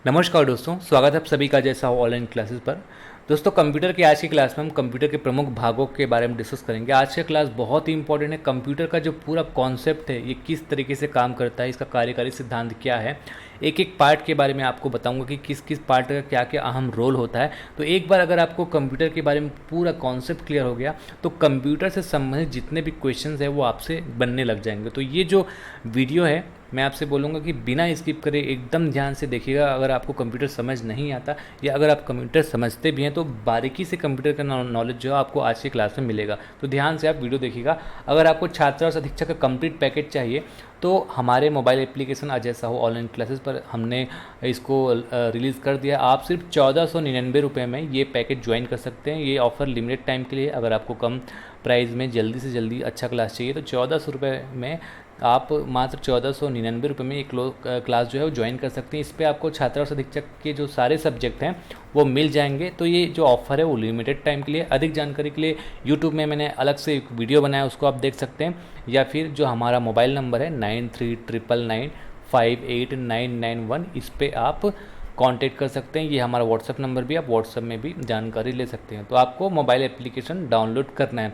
नमस्कार दोस्तों, स्वागत है आप सभी का जैसा हो ऑनलाइन क्लासेस पर। दोस्तों, कंप्यूटर की आज की क्लास में हम कंप्यूटर के प्रमुख भागों के बारे में डिस्कस करेंगे। आज की क्लास बहुत ही इंपॉर्टेंट है। कंप्यूटर का जो पूरा कॉन्सेप्ट है, ये किस तरीके से काम करता है, इसका कार्यकारी सिद्धांत क्या है, एक एक पार्ट के बारे में आपको बताऊंगा कि किस किस पार्ट का क्या क्या अहम रोल होता है। तो एक बार अगर आपको कंप्यूटर के बारे में पूरा कॉन्सेप्ट क्लियर हो गया तो कंप्यूटर से संबंधित जितने भी क्वेश्चंस हैं वो आपसे बनने लग जाएंगे। तो ये जो वीडियो है, मैं आपसे बोलूँगा कि बिना स्किप करे एकदम ध्यान से देखिएगा। अगर आपको कंप्यूटर समझ नहीं आता या अगर आप कंप्यूटर समझते भी हैं तो बारीकी से कंप्यूटर का नॉलेज जो है आपको आज की क्लास में मिलेगा। तो ध्यान से आप वीडियो देखिएगा। अगर आपको छात्रावास अधीक्षक का कंप्लीट पैकेज चाहिए तो हमारे मोबाइल एप्लीकेशन आज जैसा हो ऑनलाइन क्लासेस पर हमने इसको रिलीज़ कर दिया। आप सिर्फ 1499 रुपये में ये पैकेज ज्वाइन कर सकते हैं। ये ऑफ़र लिमिटेड टाइम के लिए। अगर आपको कम प्राइस में जल्दी से जल्दी अच्छा क्लास चाहिए तो 1400 रुपये में आप मात्र 1499 रुपये में एक क्लास जो है वो ज्वाइन कर सकते हैं। इस पर आपको छात्रावास अधीक्षक के जो सारे सब्जेक्ट हैं वो मिल जाएंगे। तो ये जो ऑफ़र है वो लिमिटेड टाइम के लिए। अधिक जानकारी के लिए यूट्यूब में मैंने अलग से एक वीडियो बनाया, उसको आप देख सकते हैं, या फिर जो हमारा मोबाइल नंबर है 9399958991, इस पर आप कांटेक्ट कर सकते हैं। ये हमारा व्हाट्सअप नंबर भी, आप व्हाट्सअप में भी जानकारी ले सकते हैं। तो आपको मोबाइल एप्लीकेशन डाउनलोड करना है।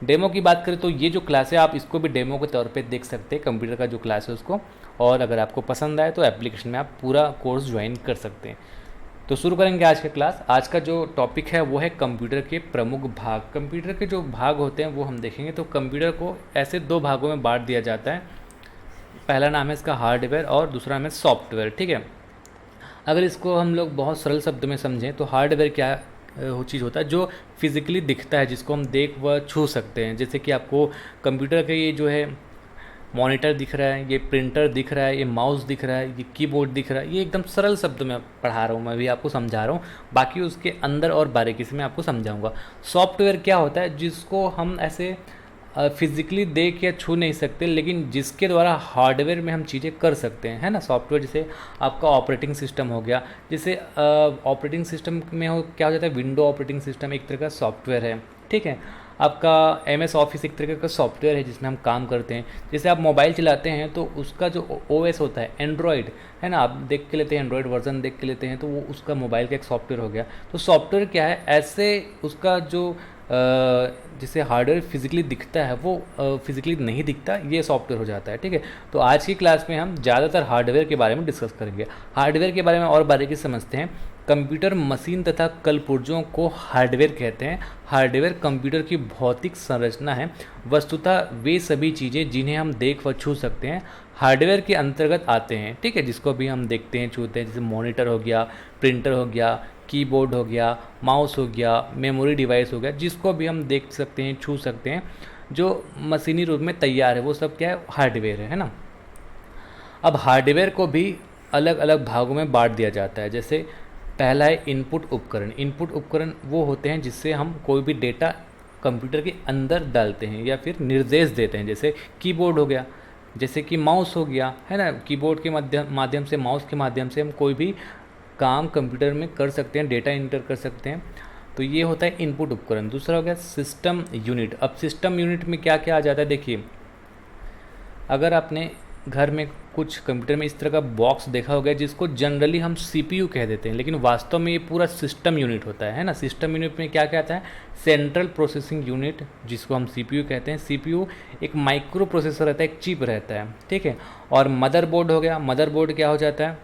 डेमो की बात करें तो ये जो क्लास है आप इसको भी डेमो के तौर पे देख सकते हैं, कंप्यूटर का जो क्लास है उसको। और अगर आपको पसंद आए तो एप्लीकेशन में आप पूरा कोर्स ज्वाइन कर सकते हैं। तो शुरू करेंगे आज का क्लास। आज का जो टॉपिक है वो है कंप्यूटर के प्रमुख भाग। कंप्यूटर के जो भाग होते हैं वो हम देखेंगे। तो कंप्यूटर को ऐसे दो भागों में बांट दिया जाता है। पहला नाम है इसका हार्डवेयर और दूसरा नाम है सॉफ्टवेयर। ठीक है, अगर इसको हम लोग बहुत सरल शब्द में समझें तो हार्डवेयर क्या वो चीज़ होता है जो फिज़िकली दिखता है, जिसको हम देख व छू सकते हैं। जैसे कि आपको कंप्यूटर का ये जो है मॉनिटर दिख रहा है, ये प्रिंटर दिख रहा है, ये माउस दिख रहा है, ये कीबोर्ड दिख रहा है। ये एकदम सरल शब्द में पढ़ा रहा हूँ, मैं भी आपको समझा रहा हूँ। बाकी उसके अंदर और बारीकी से मैं आपको समझाऊँगा। सॉफ्टवेयर क्या होता है, जिसको हम ऐसे फिज़िकली देख या छू नहीं सकते, लेकिन जिसके द्वारा हार्डवेयर में हम चीज़ें कर सकते हैं, है ना। सॉफ्टवेयर जैसे आपका ऑपरेटिंग सिस्टम हो गया। जैसे ऑपरेटिंग सिस्टम में हो क्या हो जाता है, विंडो ऑपरेटिंग सिस्टम एक तरह का सॉफ्टवेयर है। ठीक है, आपका MS ऑफिस एक तरह का सॉफ्टवेयर है जिसमें हम काम करते हैं। जैसे आप मोबाइल चलाते हैं तो उसका जो OS होता है एंड्रॉयड, है ना, आप देख के लेते हैं एंड्रॉयड वर्जन देख के लेते हैं, तो वो उसका मोबाइल का एक सॉफ्टवेयर हो गया। तो सॉफ्टवेयर क्या है, ऐसे उसका जो जिसे हार्डवेयर फिजिकली दिखता है वो फिजिकली नहीं दिखता, ये सॉफ्टवेयर हो जाता है। ठीक है, तो आज की क्लास में हम ज़्यादातर हार्डवेयर के बारे में डिस्कस करेंगे। हार्डवेयर के बारे में और बारीकी समझते हैं। कंप्यूटर मशीन तथा कलपुर्जों को हार्डवेयर कहते हैं। हार्डवेयर कंप्यूटर की भौतिक संरचना है। वस्तुतः वे सभी चीज़ें जिन्हें हम देख व छू सकते हैं हार्डवेयर के अंतर्गत आते हैं। ठीक है, जिसको भी हम देखते हैं छूते हैं, जैसे मॉनिटर हो गया, प्रिंटर हो गया, कीबोर्ड हो गया, माउस हो गया, मेमोरी डिवाइस हो गया, जिसको भी हम देख सकते हैं छू सकते हैं, जो मशीनी रूप में तैयार है, वो सब क्या है, हार्डवेयर है ना। अब हार्डवेयर को भी अलग अलग भागों में बांट दिया जाता है। जैसे पहला है इनपुट उपकरण। इनपुट उपकरण वो होते हैं जिससे हम कोई भी डेटा कंप्यूटर के अंदर डालते हैं या फिर निर्देश देते हैं। जैसे कीबोर्ड हो गया, जैसे कि माउस हो गया, है ना। कीबोर्ड के माध्यम से, माउस के माध्यम से हम कोई भी काम कंप्यूटर में कर सकते हैं, डेटा इंटर कर सकते हैं। तो ये होता है इनपुट उपकरण। दूसरा हो गया सिस्टम यूनिट। अब सिस्टम यूनिट में क्या क्या आ जाता है, देखिए, अगर आपने घर में कुछ कंप्यूटर में इस तरह का बॉक्स देखा होगा जिसको जनरली हम CPU कह देते हैं, लेकिन वास्तव में ये पूरा सिस्टम यूनिट होता है ना। सिस्टम यूनिट में क्या क्या आता है, सेंट्रल प्रोसेसिंग यूनिट, जिसको हम CPU कहते हैं। CPU एक माइक्रो प्रोसेसर रहता है, एक चिप रहता है। ठीक है, और मदरबोर्ड हो गया। मदरबोर्ड क्या हो जाता है,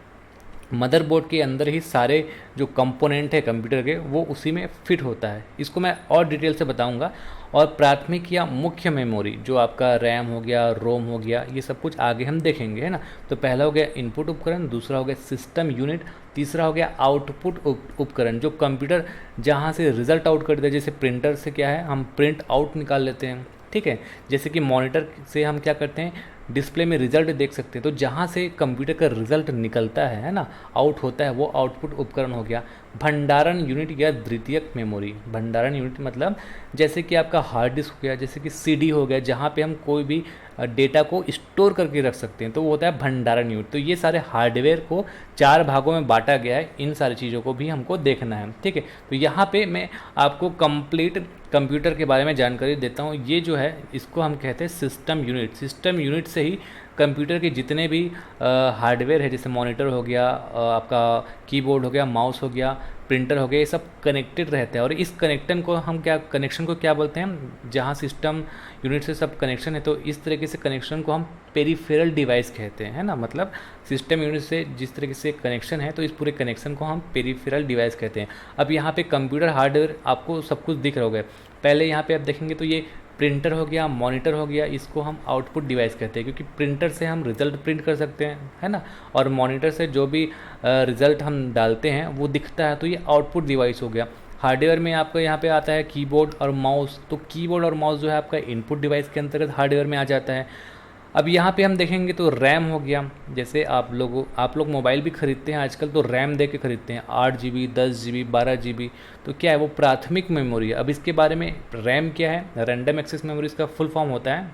मदरबोर्ड के अंदर ही सारे जो कंपोनेंट है कंप्यूटर के वो उसी में फिट होता है। इसको मैं और डिटेल से बताऊंगा। और प्राथमिक या मुख्य मेमोरी, जो आपका रैम हो गया, रोम हो गया, ये सब कुछ आगे हम देखेंगे, है ना। तो पहला हो गया इनपुट उपकरण, दूसरा हो गया सिस्टम यूनिट, तीसरा हो गया आउटपुट उपकरण, जो कंप्यूटर जहाँ से रिजल्ट आउट कर देता है। जैसे प्रिंटर से क्या है, हम प्रिंट आउट निकाल लेते हैं। ठीक है, जैसे कि मॉनिटर से हम क्या करते हैं, डिस्प्ले में रिजल्ट देख सकते हैं। तो जहाँ से कंप्यूटर का रिजल्ट निकलता है ना, आउट होता है, वो आउटपुट उपकरण हो गया। भंडारण यूनिट या द्वितीयक मेमोरी। भंडारण यूनिट मतलब जैसे कि आपका हार्ड डिस्क हो गया, जैसे कि CD हो गया, जहाँ पे हम कोई भी डेटा को स्टोर करके रख सकते हैं, तो वो होता है भंडारण यूनिट। तो ये सारे हार्डवेयर को 4 भागों में बांटा गया है। इन सारी चीज़ों को भी हमको देखना है। ठीक है, तो यहाँ पे मैं आपको कंप्लीट कंप्यूटर के बारे में जानकारी देता हूँ। ये जो है इसको हम कहते हैं सिस्टम यूनिट। सिस्टम यूनिट से ही कंप्यूटर के जितने भी हार्डवेयर है, जैसे मॉनिटर हो गया, आपका कीबोर्ड हो गया, माउस हो गया, प्रिंटर हो गया, ये सब कनेक्टेड रहते हैं। और इस कनेक्शन को क्या बोलते हैं, जहाँ सिस्टम यूनिट से सब कनेक्शन है, तो इस तरीके से कनेक्शन को हम पेरिफेरल डिवाइस कहते हैं, है ना। मतलब सिस्टम यूनिट से जिस तरीके से कनेक्शन है, तो इस पूरे कनेक्शन को हम पेरिफेरल डिवाइस कहते हैं। अब यहाँ पे कंप्यूटर हार्डवेयर आपको सब कुछ दिख रहा होगा। पहले यहाँ पे आप देखेंगे तो ये प्रिंटर हो गया, मॉनिटर हो गया, इसको हम आउटपुट डिवाइस कहते हैं, क्योंकि प्रिंटर से हम रिज़ल्ट प्रिंट कर सकते हैं, है ना। और मॉनिटर से जो भी रिज़ल्ट हम डालते हैं वो दिखता है, तो ये आउटपुट डिवाइस हो गया। हार्डवेयर में आपको यहाँ पे आता है कीबोर्ड और माउस, तो कीबोर्ड और माउस जो है आपका इनपुट डिवाइस के अंतर्गत हार्डवेयर में आ जाता है। अब यहाँ पे हम देखेंगे तो रैम हो गया, जैसे आप लोग मोबाइल भी ख़रीदते हैं आजकल, तो रैम दे के ख़रीदते हैं, 8 GB, 10 GB, 12 GB। तो क्या है, वो प्राथमिक मेमोरी है। अब इसके बारे में, रैम क्या है, रैंडम एक्सेस मेमोरी इसका फुल फॉर्म होता है।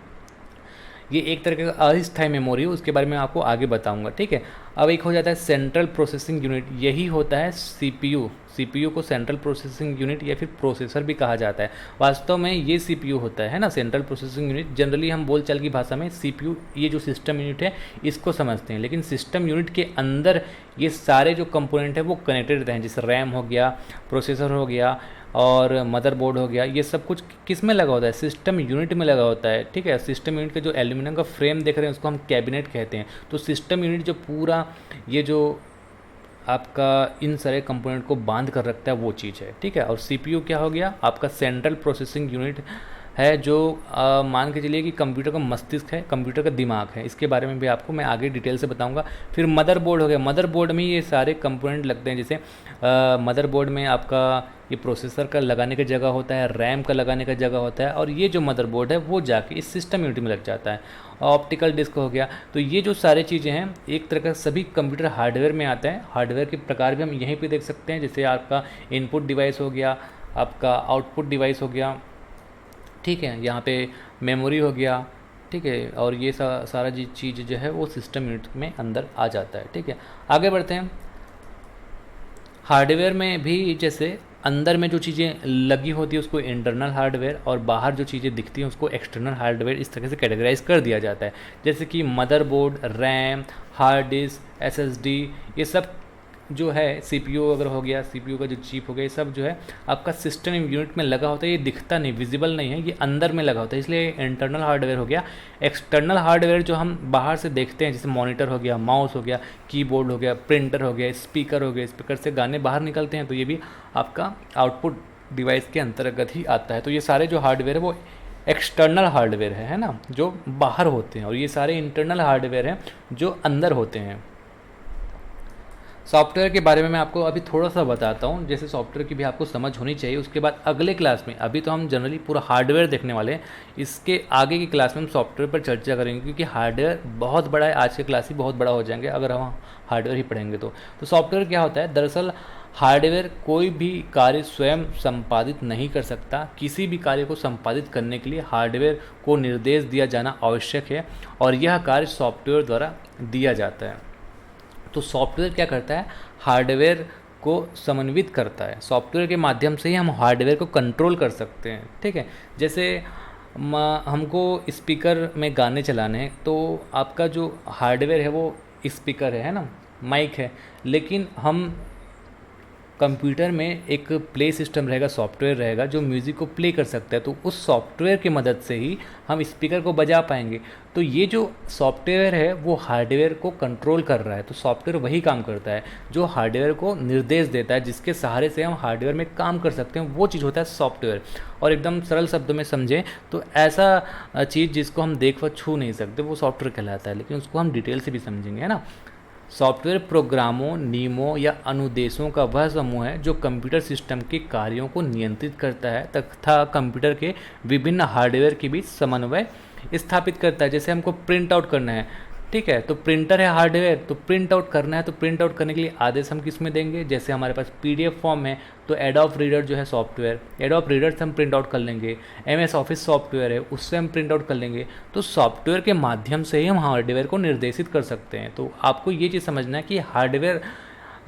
ये एक तरह का अस्थायी मेमोरी है, उसके बारे में आपको आगे बताऊंगा, ठीक है। अब एक हो जाता है सेंट्रल प्रोसेसिंग यूनिट, यही होता है सीपीयू। सीपीयू को सेंट्रल प्रोसेसिंग यूनिट या फिर प्रोसेसर भी कहा जाता है। वास्तव में ये सीपीयू होता है ना, सेंट्रल प्रोसेसिंग यूनिट। जनरली हम बोलचाल की भाषा में सीपीयू, ये जो सिस्टम यूनिट है, इसको समझते हैं। लेकिन सिस्टम यूनिट के अंदर ये सारे जो कंपोनेंट है वो कनेक्टेड रहते हैं, जैसे रैम हो गया, प्रोसेसर हो गया और मदरबोर्ड हो गया। ये सब कुछ किस में लगा होता है, सिस्टम यूनिट में लगा होता है, ठीक है। सिस्टम यूनिट का जो एल्यूमिनियम का फ्रेम देख रहे हैं उसको हम कैबिनेट कहते हैं। तो सिस्टम यूनिट जो पूरा ये जो आपका इन सारे कंपोनेंट को बांध कर रखता है वो चीज़ है, ठीक है। और सीपीयू क्या हो गया, आपका सेंट्रल प्रोसेसिंग यूनिट है, जो मान के चलिए कि कंप्यूटर का मस्तिष्क है, कंप्यूटर का दिमाग है। इसके बारे में भी आपको मैं आगे डिटेल से बताऊंगा। फिर मदरबोर्ड हो गया, मदरबोर्ड में ये सारे कंपोनेंट लगते हैं, जैसे मदरबोर्ड में आपका ये प्रोसेसर का लगाने का जगह होता है, रैम का लगाने का जगह होता है, और ये जो मदरबोर्ड है वो जाके इस सिस्टम यूनिट में लग जाता है। ऑप्टिकल डिस्क हो गया। तो ये जो सारे चीज़ें हैं एक तरह का सभी कंप्यूटर हार्डवेयर में आता है। हार्डवेयर के प्रकार भी हम यहीं पे देख सकते हैं, जैसे आपका इनपुट डिवाइस हो गया, आपका आउटपुट डिवाइस हो गया, ठीक है। यहाँ पे मेमोरी हो गया, ठीक है। और ये सारा चीज़ जो है वो सिस्टम यूनिट में अंदर आ जाता है, ठीक है। आगे बढ़ते हैं। हार्डवेयर में भी जैसे अंदर में जो चीज़ें लगी होती है उसको इंटरनल हार्डवेयर, और बाहर जो चीज़ें दिखती हैं उसको एक्सटर्नल हार्डवेयर, इस तरह से कैटेगराइज कर दिया जाता है। जैसे कि motherboard, RAM, hard disk, SSD, ये सब जो है, सीपीयू अगर हो गया, सीपीयू का जो चिप हो गया, ये सब जो है आपका सिस्टम यूनिट में लगा होता है। ये दिखता नहीं, विजिबल नहीं है, ये अंदर में लगा होता है, इसलिए इंटरनल हार्डवेयर हो गया। एक्सटर्नल हार्डवेयर जो हम बाहर से देखते हैं, जैसे मॉनिटर हो गया, माउस हो गया, कीबोर्ड हो गया, प्रिंटर हो गया, स्पीकर हो गया, स्पीकर से गाने बाहर निकलते हैं, तो ये भी आपका आउटपुट डिवाइस के अंतर्गत ही आता है। तो ये सारे जो हार्डवेयर है वो एक्सटर्नल हार्डवेयर है ना, जो बाहर होते हैं, और ये सारे इंटरनल हार्डवेयर हैं जो अंदर होते हैं। सॉफ्टवेयर के बारे में मैं आपको अभी थोड़ा सा बताता हूँ, जैसे सॉफ्टवेयर की भी आपको समझ होनी चाहिए। उसके बाद अगले क्लास में, अभी तो हम जनरली पूरा हार्डवेयर देखने वाले हैं, इसके आगे की क्लास में हम सॉफ्टवेयर पर चर्चा करेंगे, क्योंकि हार्डवेयर बहुत बड़ा है। आज के क्लास ही बहुत बड़ा हो जाएंगे अगर हम हार्डवेयर ही पढ़ेंगे तो सॉफ्टवेयर क्या होता है, दरअसल हार्डवेयर कोई भी कार्य स्वयं संपादित नहीं कर सकता। किसी भी कार्य को संपादित करने के लिए हार्डवेयर को निर्देश दिया जाना आवश्यक है, और यह कार्य सॉफ्टवेयर द्वारा दिया जाता है। तो सॉफ्टवेयर क्या करता है, हार्डवेयर को समन्वित करता है। सॉफ्टवेयर के माध्यम से ही हम हार्डवेयर को कंट्रोल कर सकते हैं, ठीक है। जैसे हमको स्पीकर में गाने चलाने हैं, तो आपका जो हार्डवेयर है वो स्पीकर है ना, माइक है। लेकिन हम कंप्यूटर में एक प्ले सिस्टम रहेगा, सॉफ्टवेयर रहेगा जो म्यूज़िक को प्ले कर सकता है, तो उस सॉफ्टवेयर की मदद से ही हम स्पीकर को बजा पाएंगे। तो ये जो सॉफ्टवेयर है वो हार्डवेयर को कंट्रोल कर रहा है। तो सॉफ्टवेयर वही काम करता है जो हार्डवेयर को निर्देश देता है, जिसके सहारे से हम हार्डवेयर में काम कर सकते हैं, वो चीज़ होता है सॉफ्टवेयर। और एकदम सरल शब्दों में समझें तो ऐसा चीज़ जिसको हम देख व छू नहीं सकते वो सॉफ्टवेयर कहलाता है, लेकिन उसको हम डिटेल से भी समझेंगे, है ना। सॉफ्टवेयर प्रोग्रामों, नियमों या अनुदेशों का वह समूह है जो कंप्यूटर सिस्टम के कार्यों को नियंत्रित करता है तथा कंप्यूटर के विभिन्न हार्डवेयर के बीच समन्वय स्थापित करता है। जैसे हमको प्रिंट आउट करना है, ठीक है, तो प्रिंटर है हार्डवेयर, तो प्रिंट आउट करना है, तो प्रिंट आउट करने के लिए आदेश हम किस में देंगे, जैसे हमारे पास पीडीएफ फॉर्म है तो एडोब रीडर जो है सॉफ्टवेयर, एडोब रीडर से हम प्रिंट आउट कर लेंगे। एमएस ऑफिस सॉफ्टवेयर है, उससे हम प्रिंट आउट कर लेंगे। तो सॉफ्टवेयर के माध्यम से ही हम हार्डवेयर को निर्देशित कर सकते हैं। तो आपको ये चीज़ समझना है कि हार्डवेयर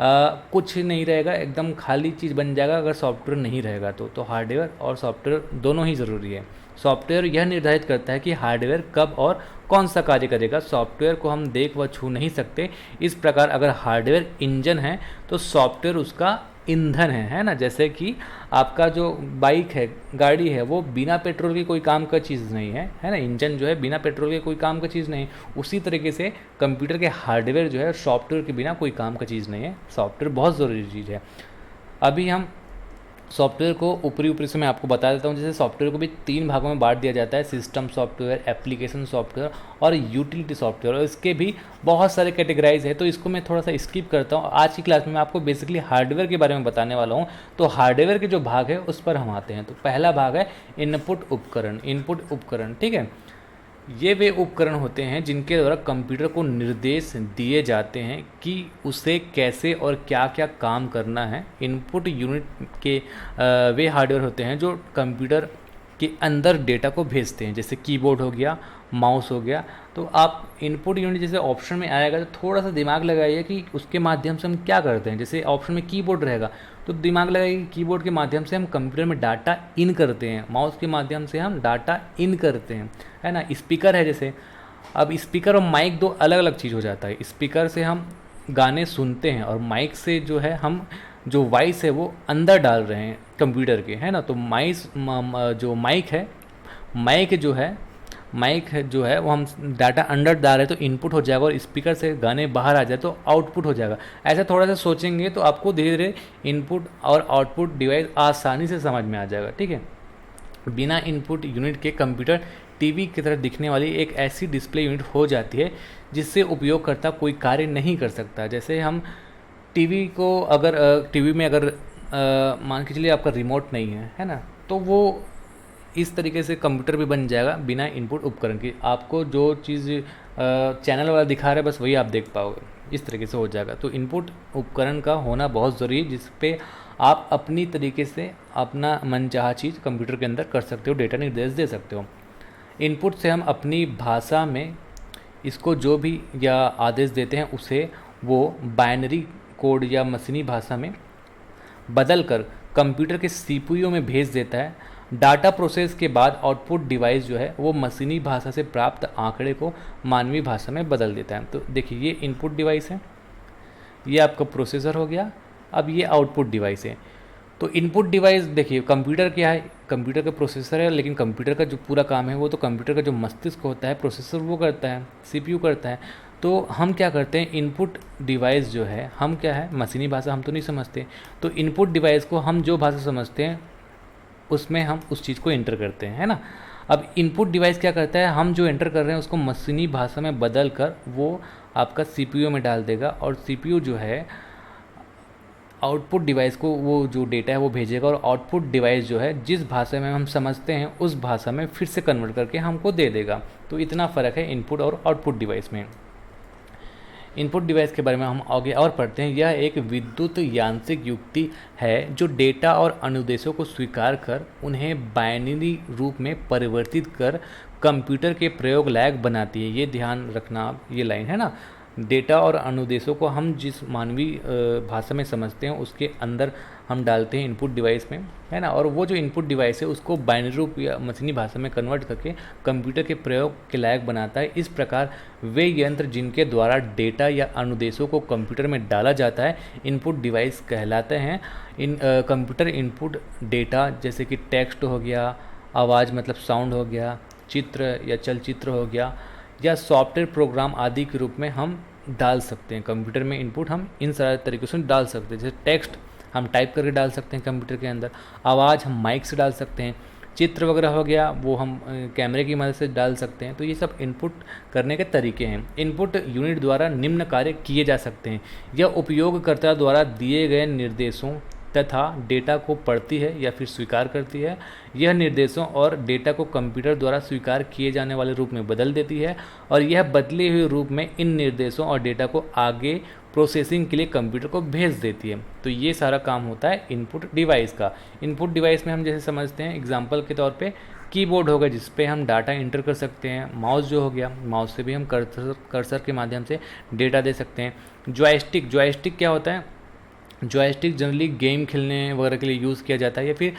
कुछ नहीं रहेगा, एकदम खाली चीज़ बन जाएगा अगर सॉफ्टवेयर नहीं रहेगा तो हार्डवेयर और सॉफ्टवेयर दोनों ही ज़रूरी है। सॉफ्टवेयर यह निर्धारित करता है कि हार्डवेयर कब और कौन सा कार्य करेगा। सॉफ्टवेयर को हम देख व छू नहीं सकते। इस प्रकार अगर हार्डवेयर इंजन है तो सॉफ्टवेयर उसका ईंधन है ना। जैसे कि आपका जो बाइक है, गाड़ी है, वो बिना पेट्रोल की कोई काम का चीज़ नहीं है ना। इंजन जो है बिना पेट्रोल के कोई काम का चीज़ नहीं। उसी तरीके से कंप्यूटर के हार्डवेयर जो है सॉफ्टवेयर के बिना कोई काम का चीज़ नहीं है। सॉफ्टवेयर बहुत ज़रूरी चीज़ है। अभी हम सॉफ्टवेयर को ऊपरी से मैं आपको बता देता हूँ। जैसे सॉफ्टवेयर को भी 3 भागों में बांट दिया जाता है, सिस्टम सॉफ्टवेयर, एप्लीकेशन सॉफ्टवेयर और यूटिलिटी सॉफ्टवेयर। और इसके भी बहुत सारे कैटेगराइज है, तो इसको मैं थोड़ा सा स्किप करता हूँ। आज की क्लास में मैं आपको बेसिकली हार्डवेयर के बारे में बताने वाला हूँ। तो हार्डवेयर के जो भाग है उस पर हम आते हैं। तो पहला भाग है इनपुट उपकरण, ठीक है। ये वे उपकरण होते हैं जिनके द्वारा कंप्यूटर को निर्देश दिए जाते हैं कि उसे कैसे और क्या क्या काम करना है। इनपुट यूनिट के वे हार्डवेयर होते हैं जो कंप्यूटर के अंदर डेटा को भेजते हैं, जैसे कीबोर्ड हो गया, माउस हो गया। तो आप इनपुट यूनिट जैसे ऑप्शन में आएगा तो थोड़ा सा दिमाग लगाइए कि उसके माध्यम से हम क्या करते हैं। जैसे ऑप्शन में कीबोर्ड रहेगा तो दिमाग लगाइए कि कीबोर्ड के माध्यम से हम कंप्यूटर में डाटा इन करते हैं, माउस के माध्यम से हम डाटा इन करते हैं, है ना। स्पीकर है जैसे, अब स्पीकर और माइक दो अलग अलग चीज़ हो जाता है। स्पीकर से हम गाने सुनते हैं और माइक से जो है हम जो वॉइस है वो अंदर डाल रहे हैं कंप्यूटर के, है ना। तो जो माइक जो है वो हम डाटा अंदर डाल रहे हैं तो इनपुट हो जाएगा, और स्पीकर से गाने बाहर आ जाए तो आउटपुट हो जाएगा। ऐसा थोड़ा सा सोचेंगे तो आपको धीरे धीरे इनपुट और आउटपुट डिवाइस आसानी से समझ में आ जाएगा, ठीक है। बिना इनपुट यूनिट के कंप्यूटर टीवी की तरह दिखने वाली एक ऐसी डिस्प्ले यूनिट हो जाती है जिससे उपयोगकर्ता कोई कार्य नहीं कर सकता। जैसे हम टीवी को अगर टीवी में अगर मान के चलिए आपका रिमोट नहीं है ना, तो वो इस तरीके से कंप्यूटर भी बन जाएगा बिना इनपुट उपकरण के। आपको जो चीज़ चैनल वाला दिखा रहा है बस वही आप देख पाओगे, इस तरीके से हो जाएगा। तो इनपुट उपकरण का होना बहुत ज़रूरी है जिस पे आप अपनी तरीके से अपना मनचाहा चीज़ कंप्यूटर के अंदर कर सकते हो, डेटा निर्देश दे सकते हो। इनपुट से हम अपनी भाषा में इसको जो भी या आदेश देते हैं उसे वो बाइनरी कोड या मशीनी भाषा में बदल कर कंप्यूटर के सीपीयू में भेज देता है। डाटा प्रोसेस के बाद आउटपुट डिवाइस जो है वो मशीनी भाषा से प्राप्त आंकड़े को मानवीय भाषा में बदल देता है। तो देखिए ये इनपुट डिवाइस है, ये आपका प्रोसेसर हो गया, अब ये आउटपुट डिवाइस है। तो इनपुट डिवाइस देखिए कंप्यूटर क्या है, कंप्यूटर का प्रोसेसर है, लेकिन कंप्यूटर का जो पूरा काम है वो तो कंप्यूटर का जो मस्तिष्क होता है, प्रोसेसर वो करता है, सीपीयू करता है। तो हम क्या करते हैं, इनपुट डिवाइस जो है, हम क्या है मशीनी भाषा हम तो नहीं समझते, तो इनपुट डिवाइस को हम जो भाषा समझते हैं उसमें हम उस चीज़ को एंटर करते हैं, है ना। अब इनपुट डिवाइस क्या करता है, हम जो एंटर कर रहे हैं उसको मशीनी भाषा में बदल कर वो आपका सीपीयू में डाल देगा, और सीपीयू जो है आउटपुट डिवाइस को वो जो डेटा है वो भेजेगा, और आउटपुट डिवाइस जो है जिस भाषा में हम समझते हैं उस भाषा में फिर से कन्वर्ट करके हमको दे देगा। तो इतना फ़र्क है इनपुट और आउटपुट डिवाइस में। इनपुट डिवाइस के बारे में हम आगे और पढ़ते हैं। यह एक विद्युत यांत्रिक युक्ति है जो डेटा और अनुदेशों को स्वीकार कर उन्हें बाइनरी रूप में परिवर्तित कर कंप्यूटर के प्रयोग लायक बनाती है। ये ध्यान रखना आप, ये लाइन है ना, डेटा और अनुदेशों को हम जिस मानवीय भाषा में समझते हैं उसके अंदर हम डालते हैं इनपुट डिवाइस में, है ना। और वो जो इनपुट डिवाइस है उसको बाइनरी रूप या मशीनी भाषा में कन्वर्ट करके कंप्यूटर के प्रयोग के लायक बनाता है। इस प्रकार वे यंत्र जिनके द्वारा डेटा या अनुदेशों को कंप्यूटर में डाला जाता है इनपुट डिवाइस कहलाते हैं। कंप्यूटर इनपुट डेटा जैसे कि टेक्स्ट हो गया, आवाज़ मतलब साउंड हो गया, चित्र या चलचित्र हो गया, या सॉफ्टवेयर प्रोग्राम आदि के रूप में हम डाल सकते हैं। कंप्यूटर में इनपुट हम इन सारे तरीक़ों से डाल सकते हैं। जैसे टेक्स्ट हम टाइप करके डाल सकते हैं कंप्यूटर के अंदर, आवाज़ हम माइक से डाल सकते हैं, चित्र वगैरह हो गया वो हम कैमरे की मदद से डाल सकते हैं। तो ये सब इनपुट करने के तरीके हैं। इनपुट यूनिट द्वारा निम्न कार्य किए जा सकते हैं। यह उपयोगकर्ता द्वारा दिए गए निर्देशों तथा डेटा को पढ़ती है या फिर स्वीकार करती है। यह निर्देशों और डेटा को कंप्यूटर द्वारा स्वीकार किए जाने वाले रूप में बदल देती है, और यह बदले हुए रूप में इन निर्देशों और डेटा को आगे प्रोसेसिंग के लिए कंप्यूटर को भेज देती है। तो ये सारा काम होता है इनपुट डिवाइस का। इनपुट डिवाइस में हम जैसे समझते हैं एग्जांपल के तौर पे कीबोर्ड होगा जिस पे हम डाटा इंटर कर सकते हैं, माउस जो हो गया, माउस से भी हम कर्सर के माध्यम से डेटा दे सकते हैं। जॉयस्टिक क्या होता है, जॉयस्टिक जनरली गेम खेलने वगैरह के लिए यूज़ किया जाता है, या फिर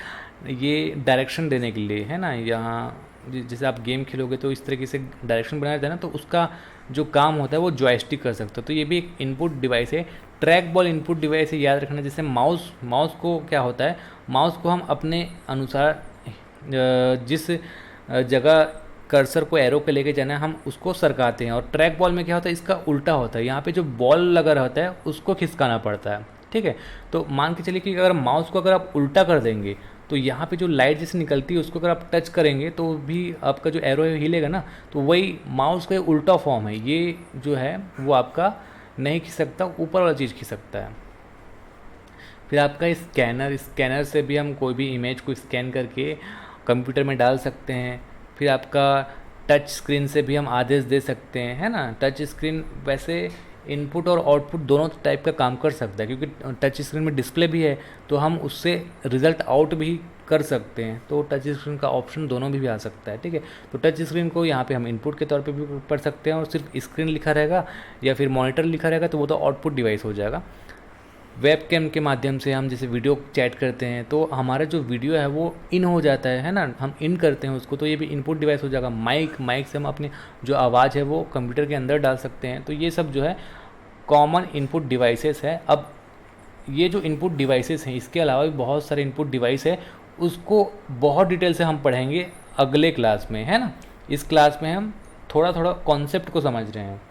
ये डायरेक्शन देने के लिए, है ना। यहाँ जैसे आप गेम खेलोगे तो इस तरीके से डायरेक्शन बनाया जाता है ना, तो उसका जो काम होता है वो जॉयस्टिक कर सकते हो। तो ये भी एक इनपुट डिवाइस है। ट्रैक बॉल इनपुट डिवाइस है, याद रखना। जैसे माउस, माउस को क्या होता है, माउस को हम अपने अनुसार जिस जगह कर्सर को एरो पे लेके जाना है हम उसको सरकाते हैं। और ट्रैक बॉल में क्या होता है, इसका उल्टा होता है, यहाँ पे जो बॉल लगा रहता है उसको खिसकाना पड़ता है, ठीक है। तो मान के चलिए कि अगर माउस को अगर आप उल्टा कर देंगे तो यहाँ पे जो लाइट जैसे निकलती है उसको अगर आप टच करेंगे तो भी आपका जो एरो है हिलेगा ना, तो वही माउस का उल्टा फॉर्म है। ये जो है वो आपका नहीं खिसकता, ऊपर वाला चीज़ खिसकता है। फिर आपका स्कैनर, स्कैनर से भी हम कोई भी इमेज को स्कैन करके कंप्यूटर में डाल सकते हैं। फिर आपका टच स्क्रीन से भी हम आदेश दे सकते हैं, है ना। टच स्क्रीन वैसे इनपुट और आउटपुट दोनों टाइप का काम कर सकता है, क्योंकि टच स्क्रीन में डिस्प्ले भी है तो हम उससे रिज़ल्ट आउट भी कर सकते हैं। तो टच स्क्रीन का ऑप्शन दोनों भी आ सकता है, ठीक है। तो टच स्क्रीन को यहाँ पे हम इनपुट के तौर पे भी पढ़ सकते हैं, और सिर्फ स्क्रीन लिखा रहेगा या फिर मॉनिटर लिखा रहेगा तो वो तो आउटपुट डिवाइस हो जाएगा। वेब कैम के माध्यम से हम जैसे वीडियो चैट करते हैं तो हमारा जो वीडियो है वो इन हो जाता है ना, हम इन करते हैं उसको, तो ये भी इनपुट डिवाइस हो जाएगा। माइक, माइक से हम अपनी जो आवाज़ है वो कंप्यूटर के अंदर डाल सकते हैं। तो ये सब जो है कॉमन इनपुट डिवाइसेस है। अब ये जो इनपुट डिवाइसेस हैं इसके अलावा भी बहुत सारे इनपुट डिवाइस है, उसको बहुत डिटेल से हम पढ़ेंगे अगले क्लास में, है ना। इस क्लास में हम थोड़ा थोड़ा कॉन्सेप्ट को समझ रहे हैं,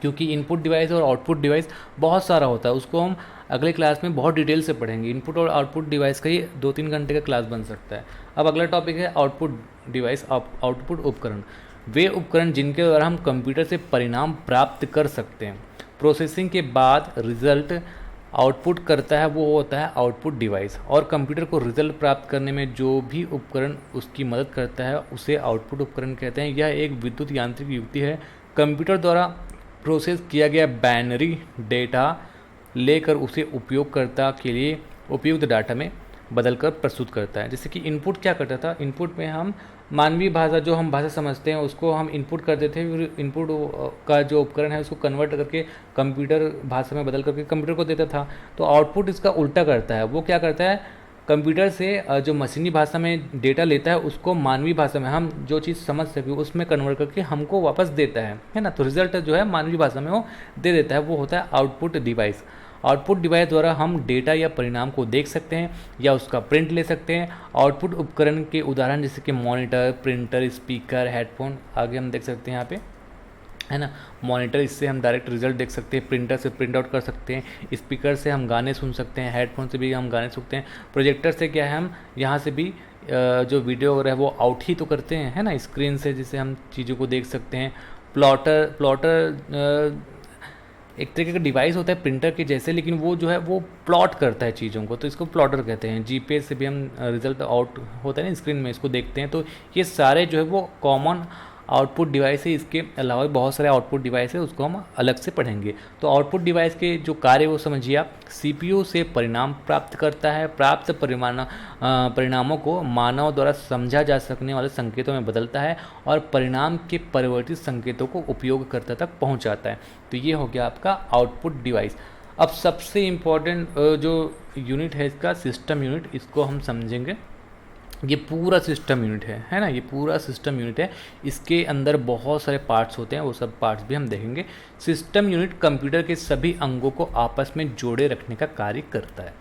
क्योंकि इनपुट डिवाइस और आउटपुट डिवाइस बहुत सारा होता है, उसको हम अगले क्लास में बहुत डिटेल से पढ़ेंगे। इनपुट और आउटपुट डिवाइस का ही 2-3 घंटे का क्लास बन सकता है। अब अगला टॉपिक है आउटपुट डिवाइस, आउटपुट उपकरण। वे उपकरण जिनके द्वारा हम कंप्यूटर से परिणाम प्राप्त कर सकते हैं। प्रोसेसिंग के बाद रिजल्ट आउटपुट करता है वो होता है आउटपुट डिवाइस, और कंप्यूटर को रिजल्ट प्राप्त करने में जो भी उपकरण उसकी मदद करता है उसे आउटपुट उपकरण कहते हैं। यह एक विद्युत यांत्रिक युक्ति है, कंप्यूटर द्वारा प्रोसेस किया गया बाइनरी डेटा लेकर उसे उपयोगकर्ता के लिए उपयुक्त डाटा में बदलकर प्रस्तुत करता है। जैसे कि इनपुट क्या करता था, इनपुट में हम मानवीय भाषा, जो हम भाषा समझते हैं उसको हम इनपुट करते थे, फिर इनपुट का जो उपकरण है उसको कन्वर्ट करके कंप्यूटर भाषा में बदल करके कंप्यूटर को देता था। तो आउटपुट इसका उल्टा करता है, वो क्या करता है, कंप्यूटर से जो मशीनी भाषा में डेटा लेता है उसको मानवीय भाषा में हम जो चीज़ समझ सके उसमें कन्वर्ट करके हमको वापस देता है ना। तो रिजल्ट जो है मानवीय भाषा में वो दे देता है, वो होता है आउटपुट डिवाइस। आउटपुट डिवाइस द्वारा हम डेटा या परिणाम को देख सकते हैं या उसका प्रिंट ले सकते हैं। आउटपुट उपकरण के उदाहरण जैसे कि मॉनिटर, प्रिंटर, स्पीकर, हेडफोन आगे हम देख सकते हैं यहाँ पे, है ना। मॉनिटर, इससे हम डायरेक्ट रिजल्ट देख सकते हैं, प्रिंटर से प्रिंट आउट कर सकते हैं, स्पीकर से हम गाने सुन सकते हैं, हेडफोन से भी हम गाने सुनते हैं, प्रोजेक्टर से क्या है हम यहाँ से भी जो वीडियो वगैरह है वो आउट ही तो करते हैं, है ना, स्क्रीन से, जिससे हम चीज़ों को देख सकते हैं। प्लॉटर एक तरीके का डिवाइस होता है प्रिंटर के जैसे, लेकिन वो जो है वो प्लॉट करता है चीज़ों को, तो इसको प्लॉटर कहते हैं। जीपीएस से भी हम रिजल्ट आउट होता है ना स्क्रीन में, इसको देखते हैं। तो ये सारे जो है वो कॉमन आउटपुट डिवाइस है। इसके अलावा भी बहुत सारे आउटपुट डिवाइस है, उसको हम अलग से पढ़ेंगे। तो आउटपुट डिवाइस के जो कार्य वो समझिए आप। सीपीयू से परिणाम प्राप्त करता है, प्राप्त परिणामों को मानव द्वारा समझा जा सकने वाले संकेतों में बदलता है और परिणाम के परिवर्तित संकेतों को उपयोगकर्ता तक पहुंचाता है। तो ये हो गया आपका आउटपुट डिवाइस। अब सबसे इम्पोर्टेंट जो यूनिट है इसका, सिस्टम यूनिट, इसको हम समझेंगे। ये पूरा सिस्टम यूनिट है ना, ये पूरा सिस्टम यूनिट है। इसके अंदर बहुत सारे पार्ट्स होते हैं, वो सब पार्ट्स भी हम देखेंगे। सिस्टम यूनिट कंप्यूटर के सभी अंगों को आपस में जोड़े रखने का कार्य करता है।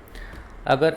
अगर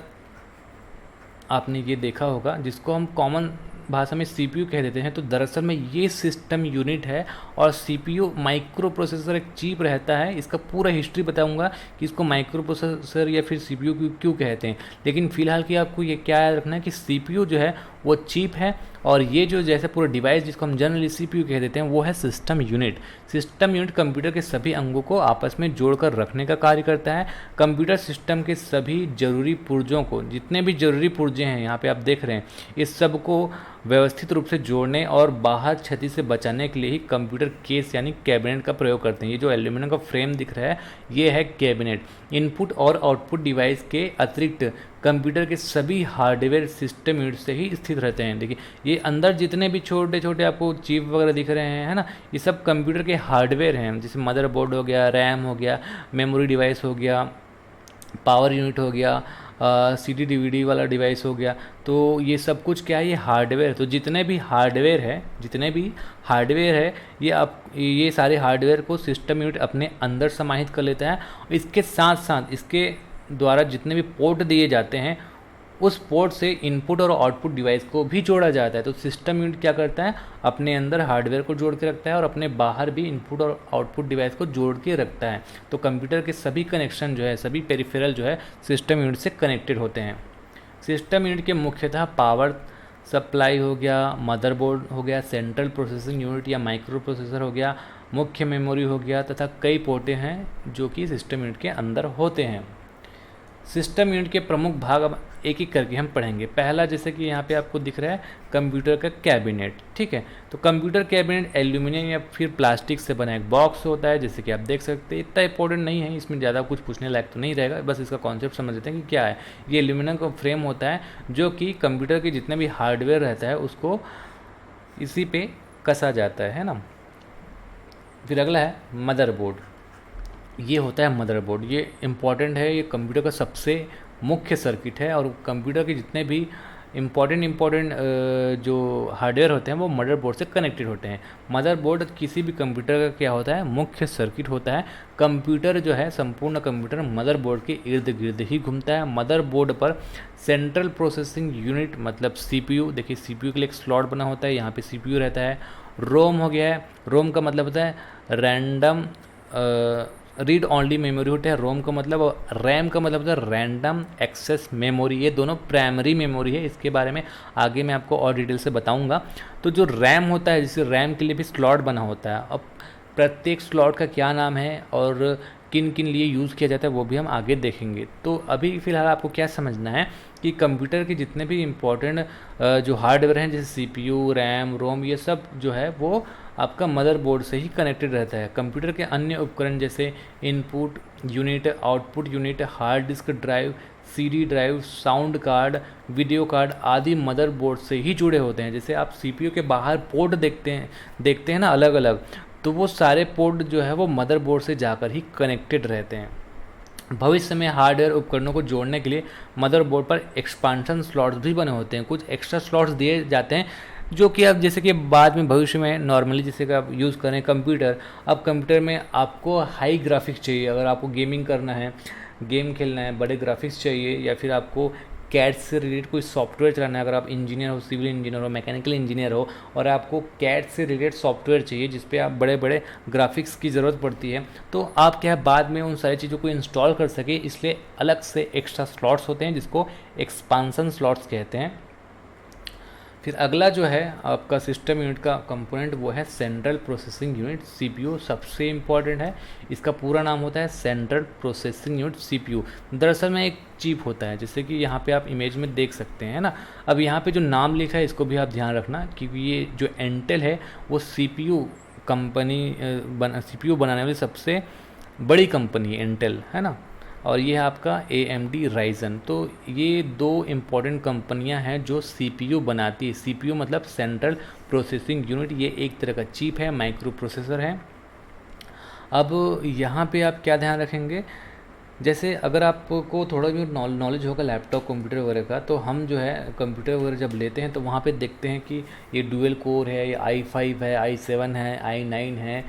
आपने ये देखा होगा, जिसको हम कॉमन भाषा में सीपीयू कह देते हैं, तो दरअसल में ये सिस्टम यूनिट है। और सीपीयू माइक्रो प्रोसेसर एक चिप रहता है, इसका पूरा हिस्ट्री बताऊंगा कि इसको माइक्रो प्रोसेसर या फिर सीपीयू क्यों कहते हैं। लेकिन फिलहाल की आपको ये क्या याद रखना है कि सीपीयू जो है वो चिप है, और ये जो जैसे पूरा डिवाइस जिसको हम जनरली सीपीयू कह देते हैं वो है system unit. System unit computer के सभी अंगों को आपस में जोड़कर रखने का कार्य करता है। कंप्यूटर सिस्टम के सभी जरूरी पुर्जों को, जितने भी जरूरी पुर्जे हैं यहाँ पे आप देख रहे हैं, इस सब को व्यवस्थित रूप से जोड़ने और बाहर क्षति से बचाने के लिए ही कंप्यूटर केस यानी कैबिनेट का प्रयोग करते हैं। ये जो एल्यूमिनियम का फ्रेम दिख रहा है ये है कैबिनेट। इनपुट और आउटपुट डिवाइस के अतिरिक्त कंप्यूटर के सभी हार्डवेयर सिस्टम यूनिट से ही स्थित रहते हैं। देखिए ये अंदर जितने भी छोटे छोटे आपको चिप वगैरह दिख रहे हैं, है ना, ये सब कंप्यूटर के हार्डवेयर हैं। जैसे मदरबोर्ड हो गया, रैम हो गया, मेमोरी डिवाइस हो गया, पावर यूनिट हो गया, CD DVD वाला डिवाइस हो गया। तो ये सब कुछ क्या है, ये हार्डवेयर। तो जितने भी हार्डवेयर है ये सारे हार्डवेयर को सिस्टम यूनिट अपने अंदर समाहित कर लेता है। इसके साथ साथ इसके द्वारा जितने भी पोर्ट दिए जाते हैं उस पोर्ट से इनपुट और आउटपुट डिवाइस को भी जोड़ा जाता है। तो सिस्टम यूनिट क्या करता है, अपने अंदर हार्डवेयर को जोड़ के रखता है और अपने बाहर भी इनपुट और आउटपुट डिवाइस को जोड़ के रखता है। तो कंप्यूटर के सभी कनेक्शन जो है, सभी पेरिफेरल जो है सिस्टम यूनिट से कनेक्टेड होते हैं। सिस्टम यूनिट के मुख्यतः पावर सप्लाई हो गया, मदरबोर्ड हो गया, सेंट्रल प्रोसेसिंग यूनिट या माइक्रो प्रोसेसर हो गया, मुख्य मेमोरी हो गया तथा कई पोर्टें हैं जो कि सिस्टम यूनिट के अंदर होते हैं। सिस्टम यूनिट के प्रमुख भाग अब एक एक करके हम पढ़ेंगे। पहला, जैसे कि यहाँ पे आपको दिख रहा है, कंप्यूटर का कैबिनेट। ठीक है, तो कंप्यूटर कैबिनेट एल्यूमिनियम या फिर प्लास्टिक से बना एक बॉक्स होता है, जैसे कि आप देख सकते हैं। इतना इंपॉर्टेंट नहीं है, इसमें ज़्यादा कुछ पूछने लायक तो नहीं रहेगा, बस इसका कॉन्सेप्ट समझ लेते हैं कि क्या है। ये एल्यूमिनियम का फ्रेम होता है जो कि कंप्यूटर के जितने भी हार्डवेयर रहता है उसको इसी पे कसा जाता है ना। फिर अगला है मदरबोर्ड। ये होता है मदरबोर्ड, ये इम्पॉर्टेंट है, ये कंप्यूटर का सबसे मुख्य सर्किट है और कंप्यूटर के जितने भी इम्पॉर्टेंट जो हार्डवेयर होते हैं वो मदरबोर्ड से कनेक्टेड होते हैं। मदरबोर्ड किसी भी कंप्यूटर का क्या होता है, मुख्य सर्किट होता है। कंप्यूटर जो है, संपूर्ण कंप्यूटर मदरबोर्ड के इर्द गिर्द ही घूमता है। मदरबोर्ड पर सेंट्रल प्रोसेसिंग यूनिट मतलब CPU, देखिए CPU के लिए एक स्लॉट बना होता है, यहाँ पे CPU रहता है। रोम हो गया है, रोम का मतलब होता है रैंडम रीड ऑनली मेमोरी होता है रोम का मतलब, और रैम का मतलब होता है रैंडम एक्सेस मेमोरी। ये दोनों प्राइमरी मेमोरी है, इसके बारे में आगे मैं आपको और डिटेल से बताऊंगा। तो जो रैम होता है, जैसे रैम के लिए भी स्लॉट बना होता है। अब प्रत्येक स्लॉट का क्या नाम है और किन किन लिए यूज़ किया जाता है वो भी हम आगे देखेंगे। तो अभी फ़िलहाल आपको क्या समझना है कि कंप्यूटर के जितने भी इम्पोर्टेंट जो हार्डवेयर हैं, जैसे CPU, रैम, रोम, ये सब जो है वो आपका मदरबोर्ड से ही कनेक्टेड रहता है। कंप्यूटर के अन्य उपकरण जैसे input unit, output unit, hard disk drive, CD drive, sound card, video card आदि मदरबोर्ड से ही जुड़े होते हैं। जैसे आप CPU के बाहर पोर्ट देखते हैं ना अलग अलग, तो वो सारे पोर्ट जो है वो मदरबोर्ड से जाकर ही कनेक्टेड रहते हैं। भविष्य में हार्डवेयर उपकरणों को जोड़ने के लिए मदरबोर्ड पर एक्सपांशन स्लॉट्स भी बने होते हैं। कुछ एक्स्ट्रा स्लॉट्स दिए जाते हैं जो कि अब जैसे कि बाद में भविष्य में नॉर्मली जैसे कि आप यूज़ करें कंप्यूटर, अब कंप्यूटर में आपको हाई ग्राफिक्स चाहिए, अगर आपको गेमिंग करना है, गेम खेलना है, बड़े ग्राफिक्स चाहिए, या फिर आपको कैड से रिलेटेड कोई सॉफ्टवेयर चलाना है, अगर आप इंजीनियर हो, सिविल इंजीनियर हो, मैकेनिकल इंजीनियर हो और आपको कैड से रिलेटेड सॉफ्टवेयर चाहिए जिस पे आप बड़े बड़े ग्राफिक्स की ज़रूरत पड़ती है, तो आप क्या है बाद में उन सारी चीज़ों को इंस्टॉल कर सके, इसलिए अलग से एक्स्ट्रा स्लॉट्स होते हैं जिसको एक्सपांसन स्लॉट्स कहते हैं। फिर अगला जो है आपका सिस्टम यूनिट का कंपोनेंट वो है सेंट्रल प्रोसेसिंग यूनिट। CPU सबसे इम्पॉर्टेंट है, इसका पूरा नाम होता है सेंट्रल प्रोसेसिंग यूनिट CPU। दरअसल में एक चिप होता है, जैसे कि यहाँ पे आप इमेज में देख सकते हैं ना। अब यहाँ पे जो नाम लिखा है इसको भी आप ध्यान रखना, क्योंकि ये जो इंटेल है वो CPU बनाने वाली सबसे बड़ी कंपनी है इंटेल, है ना। और ये है आपका AMD राइजन। तो ये दो इम्पॉर्टेंट कंपनियां हैं जो CPU बनाती है। CPU मतलब सेंट्रल प्रोसेसिंग यूनिट, ये एक तरह का चिप है, माइक्रो प्रोसेसर है। अब यहाँ पे आप क्या ध्यान रखेंगे, जैसे अगर आपको थोड़ा भी नॉलेज होगा लैपटॉप कंप्यूटर वगैरह का, तो हम जो है कंप्यूटर वगैरह जब लेते हैं तो वहाँ पे देखते हैं कि ये डुअल कोर है, ये i5 है, i7 है, i9 है।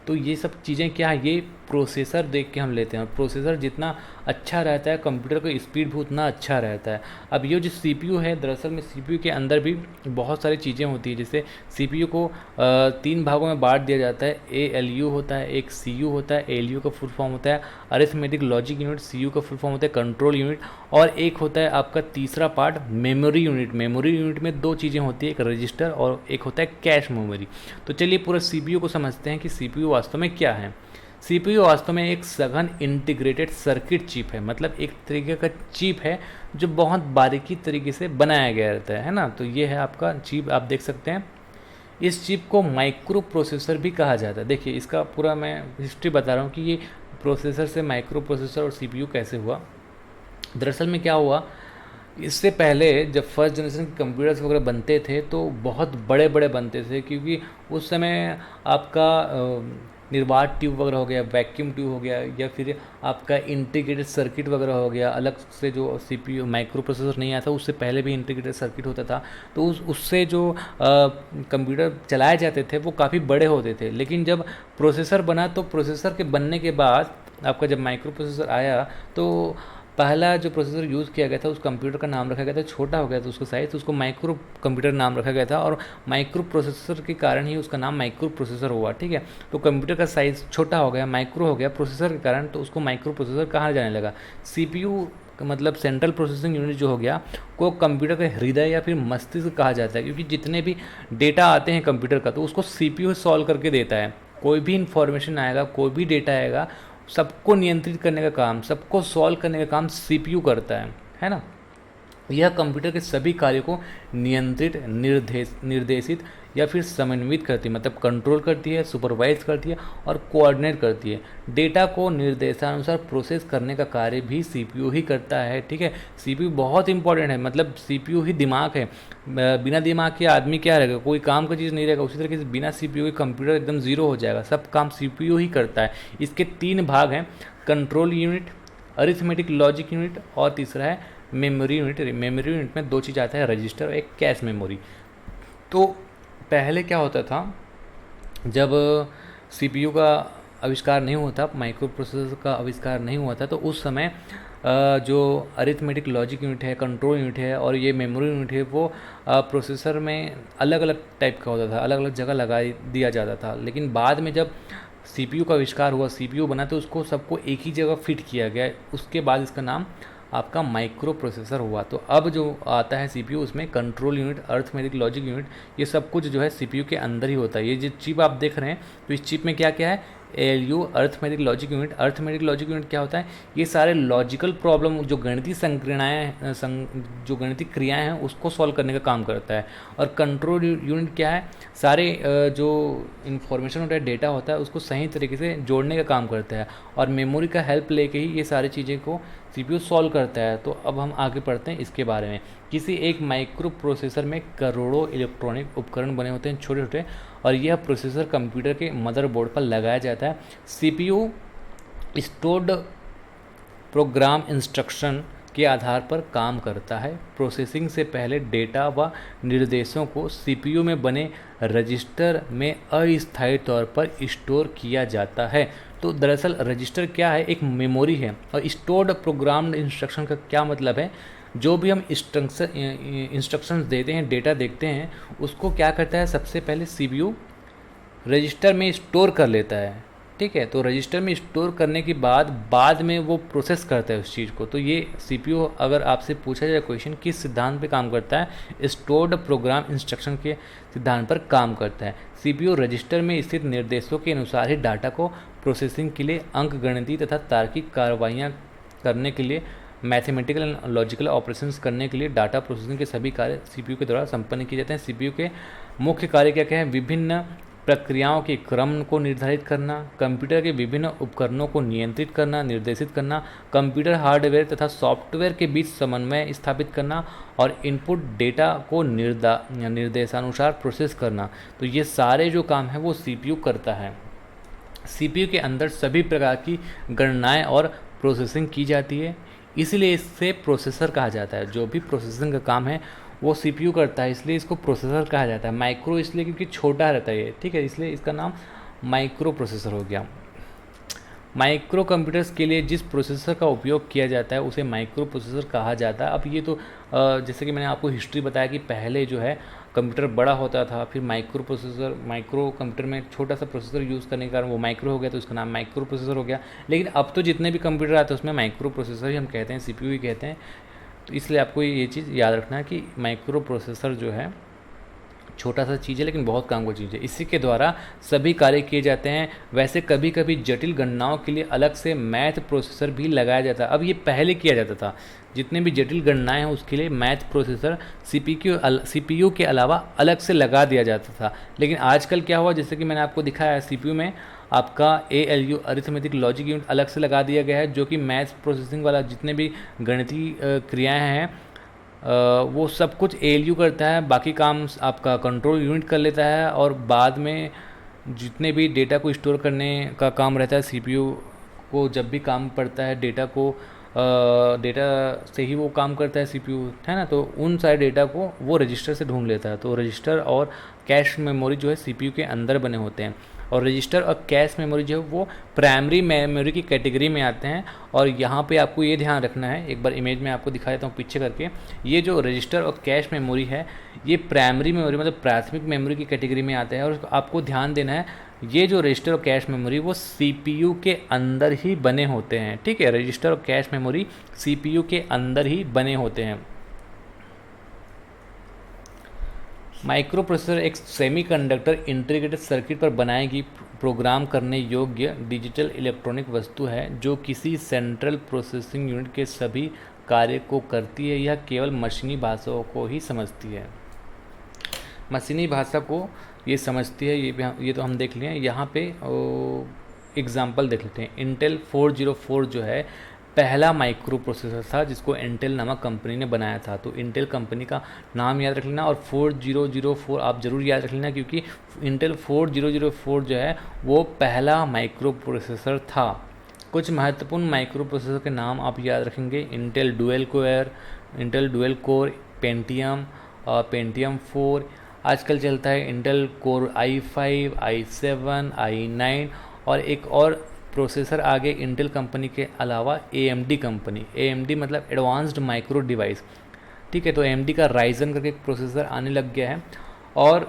तो ये सब चीज़ें क्या है, ये प्रोसेसर देख के हम लेते हैं। प्रोसेसर जितना अच्छा रहता है कंप्यूटर का स्पीड भी उतना अच्छा रहता है। अब ये जो CPU है, दरअसल में CPU के अंदर भी बहुत सारी चीज़ें होती हैं। जैसे CPU को 3 भागों में बांट दिया जाता है। ALU होता है, एक CU होता है, ALU का फुल फॉर्म होता है अरिथमेटिक लॉजिक यूनिट, CU का फुल फॉर्म होता है कंट्रोल यूनिट, और एक होता है आपका तीसरा part memory unit. Memory unit में 2 चीज़ें होती है, एक रजिस्टर और एक होता है कैश मेमोरी। तो चलिए पूरा CPU को समझते हैं कि CPU वास्तव में क्या है। CPU वास्तव में एक सघन इंटीग्रेटेड सर्किट चिप है, मतलब एक तरीके का चिप है जो बहुत बारीकी तरीके से बनाया गया रहता है ना। तो ये है आपका चिप, आप देख सकते हैं। इस चिप को माइक्रो प्रोसेसर भी कहा जाता है। देखिए इसका पूरा मैं हिस्ट्री बता रहा हूँ कि ये प्रोसेसर से माइक्रो प्रोसेसर और CPU कैसे हुआ। दरअसल में क्या हुआ, इससे पहले जब फर्स्ट जनरेशन के कंप्यूटर्स वगैरह बनते थे तो बहुत बड़े बड़े बनते थे, क्योंकि उस समय आपका निर्वात ट्यूब वगैरह हो गया, वैक्यूम ट्यूब हो गया, या फिर आपका इंटीग्रेटेड सर्किट वगैरह हो गया। अलग से जो CPU माइक्रो प्रोसेसर नहीं आया था उससे पहले भी इंटीग्रेटेड सर्किट होता था, तो उससे जो कंप्यूटर चलाए जाते थे वो काफ़ी बड़े होते थे। लेकिन जब प्रोसेसर बना तो प्रोसेसर के बनने के बाद आपका जब माइक्रो प्रोसेसर आया तो पहला जो प्रोसेसर यूज़ किया गया था उस कंप्यूटर का नाम रखा गया था, छोटा हो गया था उसका साइज़, तो उसको माइक्रो कंप्यूटर नाम रखा गया था, और माइक्रो प्रोसेसर के कारण ही उसका नाम माइक्रो प्रोसेसर हुआ। ठीक है, तो कंप्यूटर का साइज़ छोटा हो गया, माइक्रो हो गया प्रोसेसर के कारण, तो उसको माइक्रो प्रोसेसर कहा जाने लगा। CPU मतलब सेंट्रल प्रोसेसिंग यूनिट जो हो गया को कंप्यूटर का हृदय या फिर मस्तिष्क कहा जाता है, क्योंकि जितने भी डेटा आते हैं कंप्यूटर का तो उसको CPU सॉल्व करके देता है। कोई भी इंफॉर्मेशन आएगा, कोई भी डेटा आएगा, सबको नियंत्रित करने का काम, सबको सॉल्व करने का काम CPU करता है ना। यह कंप्यूटर के सभी कार्यों को नियंत्रित, निर्देशित या फिर समन्वित करती है, मतलब कंट्रोल करती है, सुपरवाइज करती है और कोऑर्डिनेट करती है। डेटा को निर्देशानुसार प्रोसेस करने का कार्य भी CPU ही करता है। ठीक है, CPU बहुत इंपॉर्टेंट है, मतलब CPU ही दिमाग है। बिना दिमाग के आदमी क्या रहेगा, कोई काम का चीज़ नहीं रहेगा। उसी तरीके से बिना CPU के कंप्यूटर एकदम ज़ीरो हो जाएगा, सब काम CPU ही करता है। इसके 3 भाग हैं, control unit, arithmetic logic unit और तीसरा है मेमोरी यूनिट। मेमोरी यूनिट में 2 चीज़ आता है, रजिस्टर और एक कैश मेमोरी। तो पहले क्या होता था, जब CPU का आविष्कार नहीं हुआ था, माइक्रो प्रोसेसर का आविष्कार नहीं हुआ था, तो उस समय जो अरिथमेटिक लॉजिक यूनिट है, कंट्रोल यूनिट है और ये मेमोरी यूनिट है, वो प्रोसेसर में अलग अलग टाइप का होता था, अलग अलग जगह लगा दिया जाता था। लेकिन बाद में जब CPU का आविष्कार हुआ, CPU बना, तो उसको सबको एक ही जगह फिट किया गया। उसके बाद इसका नाम आपका माइक्रो प्रोसेसर हुआ। तो अब जो आता है CPU, उसमें control unit, arithmetic logic unit, ये सब कुछ जो है CPU के अंदर ही होता है। ये जो चिप आप देख रहे हैं, तो इस चिप में क्या क्या है, ALU, arithmetic logic unit. Arithmetic logic unit क्या होता है, ये सारे लॉजिकल प्रॉब्लम, जो गणितीय संक्रियाएँ, जो गणितीय क्रियाएँ हैं उसको सॉल्व करने का काम करता है। और कंट्रोल यूनिट क्या है, सारे जो इन्फॉर्मेशन होता है, डेटा होता है, उसको सही तरीके से जोड़ने का काम करता है। और मेमोरी का हेल्प लेके ही ये सारी चीज़ें को CPU सॉल्व करता है। तो अब हम आगे पढ़ते हैं इसके बारे में। किसी एक माइक्रो प्रोसेसर में करोड़ों इलेक्ट्रॉनिक उपकरण बने होते हैं, छोटे छोटे, और यह प्रोसेसर कंप्यूटर के मदरबोर्ड पर लगाया जाता है। CPU स्टोर्ड प्रोग्राम इंस्ट्रक्शन के आधार पर काम करता है। प्रोसेसिंग से पहले डेटा व निर्देशों को CPU में बने रजिस्टर में अस्थायी तौर पर स्टोर किया जाता है। तो दरअसल रजिस्टर क्या है, एक मेमोरी है। और स्टोर्ड प्रोग्राम्ड इंस्ट्रक्शन का क्या मतलब है, जो भी हम इंस्ट्रक्शंस देते हैं, डेटा देखते हैं, उसको क्या करता है, सबसे पहले CPU रजिस्टर में स्टोर कर लेता है। ठीक है, तो रजिस्टर में स्टोर करने के बाद में वो प्रोसेस करता है उस चीज़ को। तो ये CPU, अगर आपसे पूछा जाए क्वेश्चन, किस सिद्धांत पे काम करता है, स्टोर्ड प्रोग्राम इंस्ट्रक्शन के सिद्धांत पर काम करता है। CPU रजिस्टर में स्थित निर्देशों के अनुसार ही डाटा को प्रोसेसिंग के लिए, अंकगणितीय तथा तार्किक कार्रवाइयाँ करने के लिए, मैथमेटिकल एंड लॉजिकल ऑपरेशंस करने के लिए डाटा प्रोसेसिंग के सभी कार्य CPU के द्वारा संपन्न किए जाते हैं। CPU के मुख्य कार्य क्या क्या है, विभिन्न प्रक्रियाओं के क्रम को निर्धारित करना, कंप्यूटर के विभिन्न उपकरणों को नियंत्रित करना, निर्देशित करना, कंप्यूटर हार्डवेयर तथा सॉफ्टवेयर के बीच समन्वय स्थापित करना और इनपुट डेटा को निर्देशानुसार प्रोसेस करना। तो ये सारे जो काम है वो CPU करता है। CPU के अंदर सभी प्रकार की गणनाएं और प्रोसेसिंग की जाती है, इसलिए इससे प्रोसेसर कहा जाता है। जो भी प्रोसेसिंग का काम है वो CPU करता है, इसलिए इसको प्रोसेसर कहा जाता है। माइक्रो इसलिए क्योंकि छोटा रहता है ये, ठीक है, इसलिए इसका नाम माइक्रो प्रोसेसर हो गया। माइक्रो कंप्यूटर्स के लिए जिस प्रोसेसर का उपयोग किया जाता है उसे माइक्रो प्रोसेसर कहा जाता है। अब ये तो जैसे कि मैंने आपको हिस्ट्री बताया कि पहले जो है कंप्यूटर बड़ा होता था, फिर माइक्रो कंप्यूटर में छोटा सा प्रोसेसर यूज़ करने के कारण वो माइक्रो हो गया, तो उसका नाम माइक्रो प्रोसेसर हो गया। लेकिन अब तो जितने भी कंप्यूटर आते हैं उसमें माइक्रो प्रोसेसर ही हम कहते हैं, CPU ही कहते हैं। तो इसलिए आपको ये चीज़ याद रखना है कि माइक्रो प्रोसेसर जो है छोटा सा चीज़ है लेकिन बहुत काम की चीज़ है, इसी के द्वारा सभी कार्य किए जाते हैं। वैसे कभी कभी जटिल गणनाओं के लिए अलग से मैथ प्रोसेसर भी लगाया जाता है। अब ये पहले किया जाता था, जितने भी जटिल गणनाएं हैं उसके लिए मैथ प्रोसेसर CPU के अलावा अलग से लगा दिया जाता था। लेकिन आजकल क्या हुआ, जैसे कि मैंने आपको दिखाया, CPU में आपका ALU अरिथमेटिक लॉजिक यूनिट अलग से लगा दिया गया है, जो कि मैथ प्रोसेसिंग वाला जितने भी गणितीय क्रियाएँ हैं वो सब कुछ ALU करता है। बाकी काम आपका कंट्रोल यूनिट कर लेता है और बाद में जितने भी डेटा को स्टोर करने का काम रहता है सीपीयू को, जब भी काम पड़ता है डेटा को, डेटा से ही वो काम करता है सीपीयू, है ना। तो उन सारे डेटा को वो रजिस्टर से ढूंढ लेता है। तो रजिस्टर और कैश मेमोरी जो है सीपीयू के अंदर बने होते हैं, और रजिस्टर और कैश मेमोरी जो है वो प्राइमरी मेमोरी की कैटेगरी में आते हैं। और यहाँ पे आपको ये ध्यान रखना है, एक बार इमेज में आपको दिखा देता हूँ पीछे करके, ये जो रजिस्टर और कैश मेमोरी है ये प्राइमरी मेमोरी मतलब प्राथमिक मेमोरी की कैटेगरी में आते हैं। और आपको ध्यान देना है ये जो रजिस्टर और कैश मेमोरी वो सीपीयू के अंदर ही बने होते हैं, ठीक है। रजिस्टर और कैश मेमोरी सीपीयू के अंदर ही बने होते हैं। माइक्रो प्रोसेसर एक सेमीकंडक्टर इंटीग्रेटेड सर्किट पर बनाई गई प्रोग्राम करने योग्य डिजिटल इलेक्ट्रॉनिक वस्तु है जो किसी सेंट्रल प्रोसेसिंग यूनिट के सभी कार्य को करती है। यह केवल मशीनी भाषाओं को ही समझती है। मशीनी भाषा को ये समझती है, ये तो हम देख लिए। यहाँ पे एग्जाम्पल देख लेते हैं। इंटेल 404 जो है पहला माइक्रो प्रोसेसर था जिसको इंटेल नामक कंपनी ने बनाया था। तो इंटेल कंपनी का नाम याद रख लेना, और 4004 आप ज़रूर याद रख लेना, क्योंकि इंटेल 4004 जो है वो पहला माइक्रो प्रोसेसर था। कुछ महत्वपूर्ण माइक्रो प्रोसेसर के नाम आप याद रखेंगे। इंटेल डुअल कोर, पेंटियम 4, आजकल चलता है Intel core i5, i7, i9, और एक और प्रोसेसर आगे इंटेल कंपनी के अलावा AMD कंपनी, AMD मतलब एडवांस्ड माइक्रो डिवाइस, ठीक है। तो AMD का राइजन करके एक प्रोसेसर आने लग गया है। और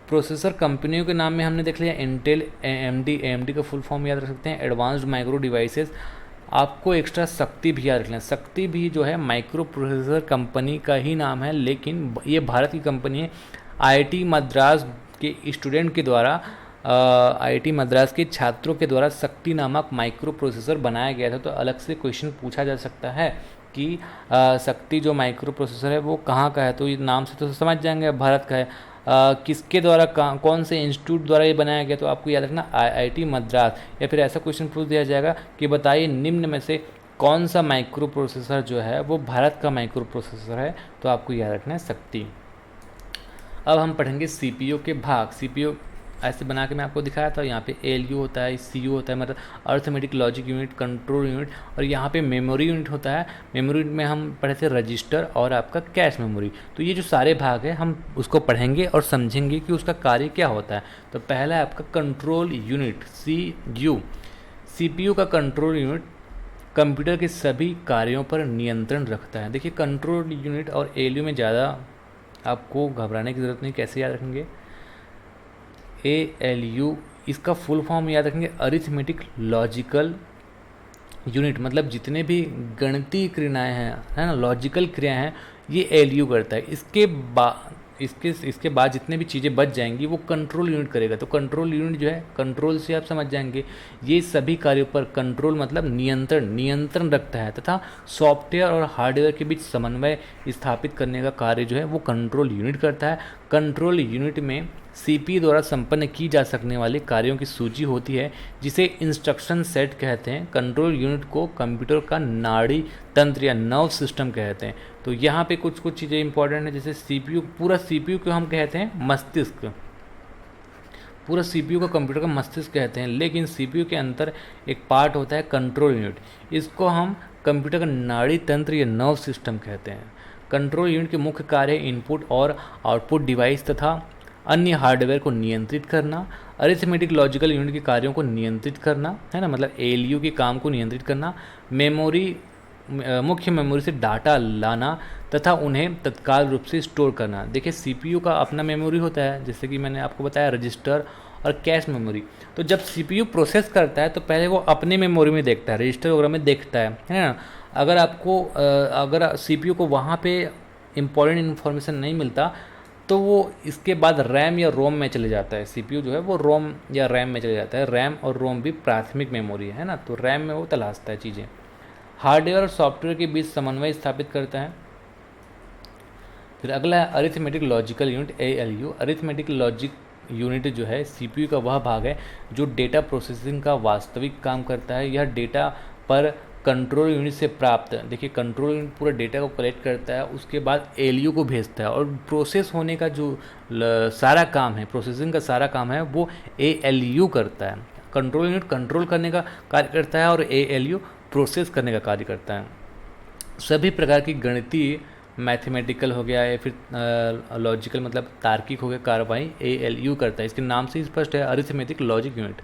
प्रोसेसर कंपनियों के नाम में हमने देख लिया इंटेल, AMD का फुल फॉर्म याद रख सकते हैं एडवांस्ड माइक्रो डिवाइसेस। आपको एक्स्ट्रा शक्ति भी याद रखना। शक्ति भी जो है माइक्रो प्रोसेसर कंपनी का ही नाम है, लेकिन ये भारत की कंपनी है। IIT मद्रास के स्टूडेंट के द्वारा, IIT मद्रास के छात्रों के द्वारा शक्ति नामक माइक्रो प्रोसेसर बनाया गया था। तो अलग से क्वेश्चन पूछा जा सकता है कि शक्ति जो माइक्रो प्रोसेसर है वो कहाँ का है। तो ये नाम से तो समझ जाएंगे भारत का है। किसके द्वारा, कौन से इंस्टीट्यूट द्वारा ये बनाया गया, तो आपको याद रखना IIT मद्रास। या फिर ऐसा क्वेश्चन पूछ दिया जाएगा कि बताइए निम्न में से कौन सा माइक्रो प्रोसेसर जो है वो भारत का माइक्रो प्रोसेसर है, तो आपको याद रखना है शक्ति। अब हम पढ़ेंगे सीपीयू के भाग। सीपीयू ऐसे बना के मैं आपको दिखाया था। यहाँ पे ALU होता है, CU होता है मतलब arithmetic logic unit, control unit, और यहाँ पे मेमोरी यूनिट होता है। मेमोरी यूनिट में हम पढ़े थे रजिस्टर और आपका कैश मेमोरी। तो ये जो सारे भाग है हम उसको पढ़ेंगे और समझेंगे कि उसका कार्य क्या होता है। तो पहला है आपका कंट्रोल यूनिट, CU। CPU का कंट्रोल यूनिट कंप्यूटर के सभी कार्यों पर नियंत्रण रखता है। देखिए कंट्रोल यूनिट और ALU में ज़्यादा आपको घबराने की ज़रूरत नहीं। कैसे याद रखेंगे? ALU इसका फुल फॉर्म याद रखेंगे अरिथमेटिक लॉजिकल यूनिट, मतलब जितने भी गणितीय क्रियाएं हैं, है ना, लॉजिकल क्रियाएं हैं, ये ALU करता है। इसके बाद जितने भी चीज़ें बच जाएंगी वो कंट्रोल यूनिट करेगा। तो कंट्रोल यूनिट जो है, कंट्रोल से आप समझ जाएंगे ये सभी कार्यों पर कंट्रोल मतलब नियंत्रण रखता है, तथा सॉफ्टवेयर और हार्डवेयर के बीच समन्वय स्थापित करने का कार्य जो है वो कंट्रोल यूनिट करता है। कंट्रोल यूनिट में CPU द्वारा संपन्न की जा सकने वाले कार्यों की सूची होती है जिसे इंस्ट्रक्शन सेट कहते हैं। कंट्रोल यूनिट को कंप्यूटर का नाड़ी तंत्र या नर्व सिस्टम कहते हैं। तो यहाँ पे कुछ चीज़ें इंपॉर्टेंट है, जैसे CPU, पूरा CPU को हम कहते हैं मस्तिष्क, पूरा CPU को कंप्यूटर का मस्तिष्क कहते हैं। लेकिन CPU के अंदर एक पार्ट होता है कंट्रोल यूनिट, इसको हम कंप्यूटर का नाड़ी तंत्र या नर्व सिस्टम कहते हैं। कंट्रोल यूनिट के मुख्य कार्य इनपुट और आउटपुट डिवाइस तथा अन्य हार्डवेयर को नियंत्रित करना, अरिथमेटिक लॉजिकल यूनिट के कार्यों को नियंत्रित करना, है ना, मतलब ALU के काम को नियंत्रित करना, मुख्य मेमोरी से डाटा लाना तथा उन्हें तत्काल रूप से स्टोर करना। देखिए CPU का अपना मेमोरी होता है, जैसे कि मैंने आपको बताया रजिस्टर और कैश मेमोरी। तो जब CPU प्रोसेस करता है तो पहले वो अपने मेमोरी में देखता है, रजिस्टर वगैरह में देखता है ना। अगर CPU को वहाँ पे इम्पोर्टेंट इन्फॉर्मेशन नहीं मिलता तो वो इसके बाद रैम या रोम में चले जाता है। CPU जो है वो रोम या रैम में चले जाता है। रैम और रोम भी प्राथमिक मेमोरी है ना, तो रैम में वो तलाशता है चीज़ें। हार्डवेयर और सॉफ्टवेयर के बीच समन्वय स्थापित करता है। फिर अगला है arithmetic logical unit, ALU। Arithmetic logic unit जो है CPU का वह भाग है जो डेटा प्रोसेसिंग का वास्तविक काम करता है। यह डेटा पर कंट्रोल यूनिट से प्राप्त, देखिए कंट्रोल यूनिट पूरा डेटा को कलेक्ट करता है, उसके बाद एलयू को भेजता है, और प्रोसेस होने का जो सारा काम है, प्रोसेसिंग का सारा काम है, वो एएलयू करता है। कंट्रोल यूनिट कंट्रोल करने का कार्य करता है और एएलयू प्रोसेस करने का कार्य करता है। सभी प्रकार की गणितीय, मैथमेटिकल हो गया या फिर लॉजिकल मतलब तार्किक हो गया कार्रवाई एएलयू करता है। इसके नाम से ही स्पष्ट है, अरिथमेटिक लॉजिक यूनिट।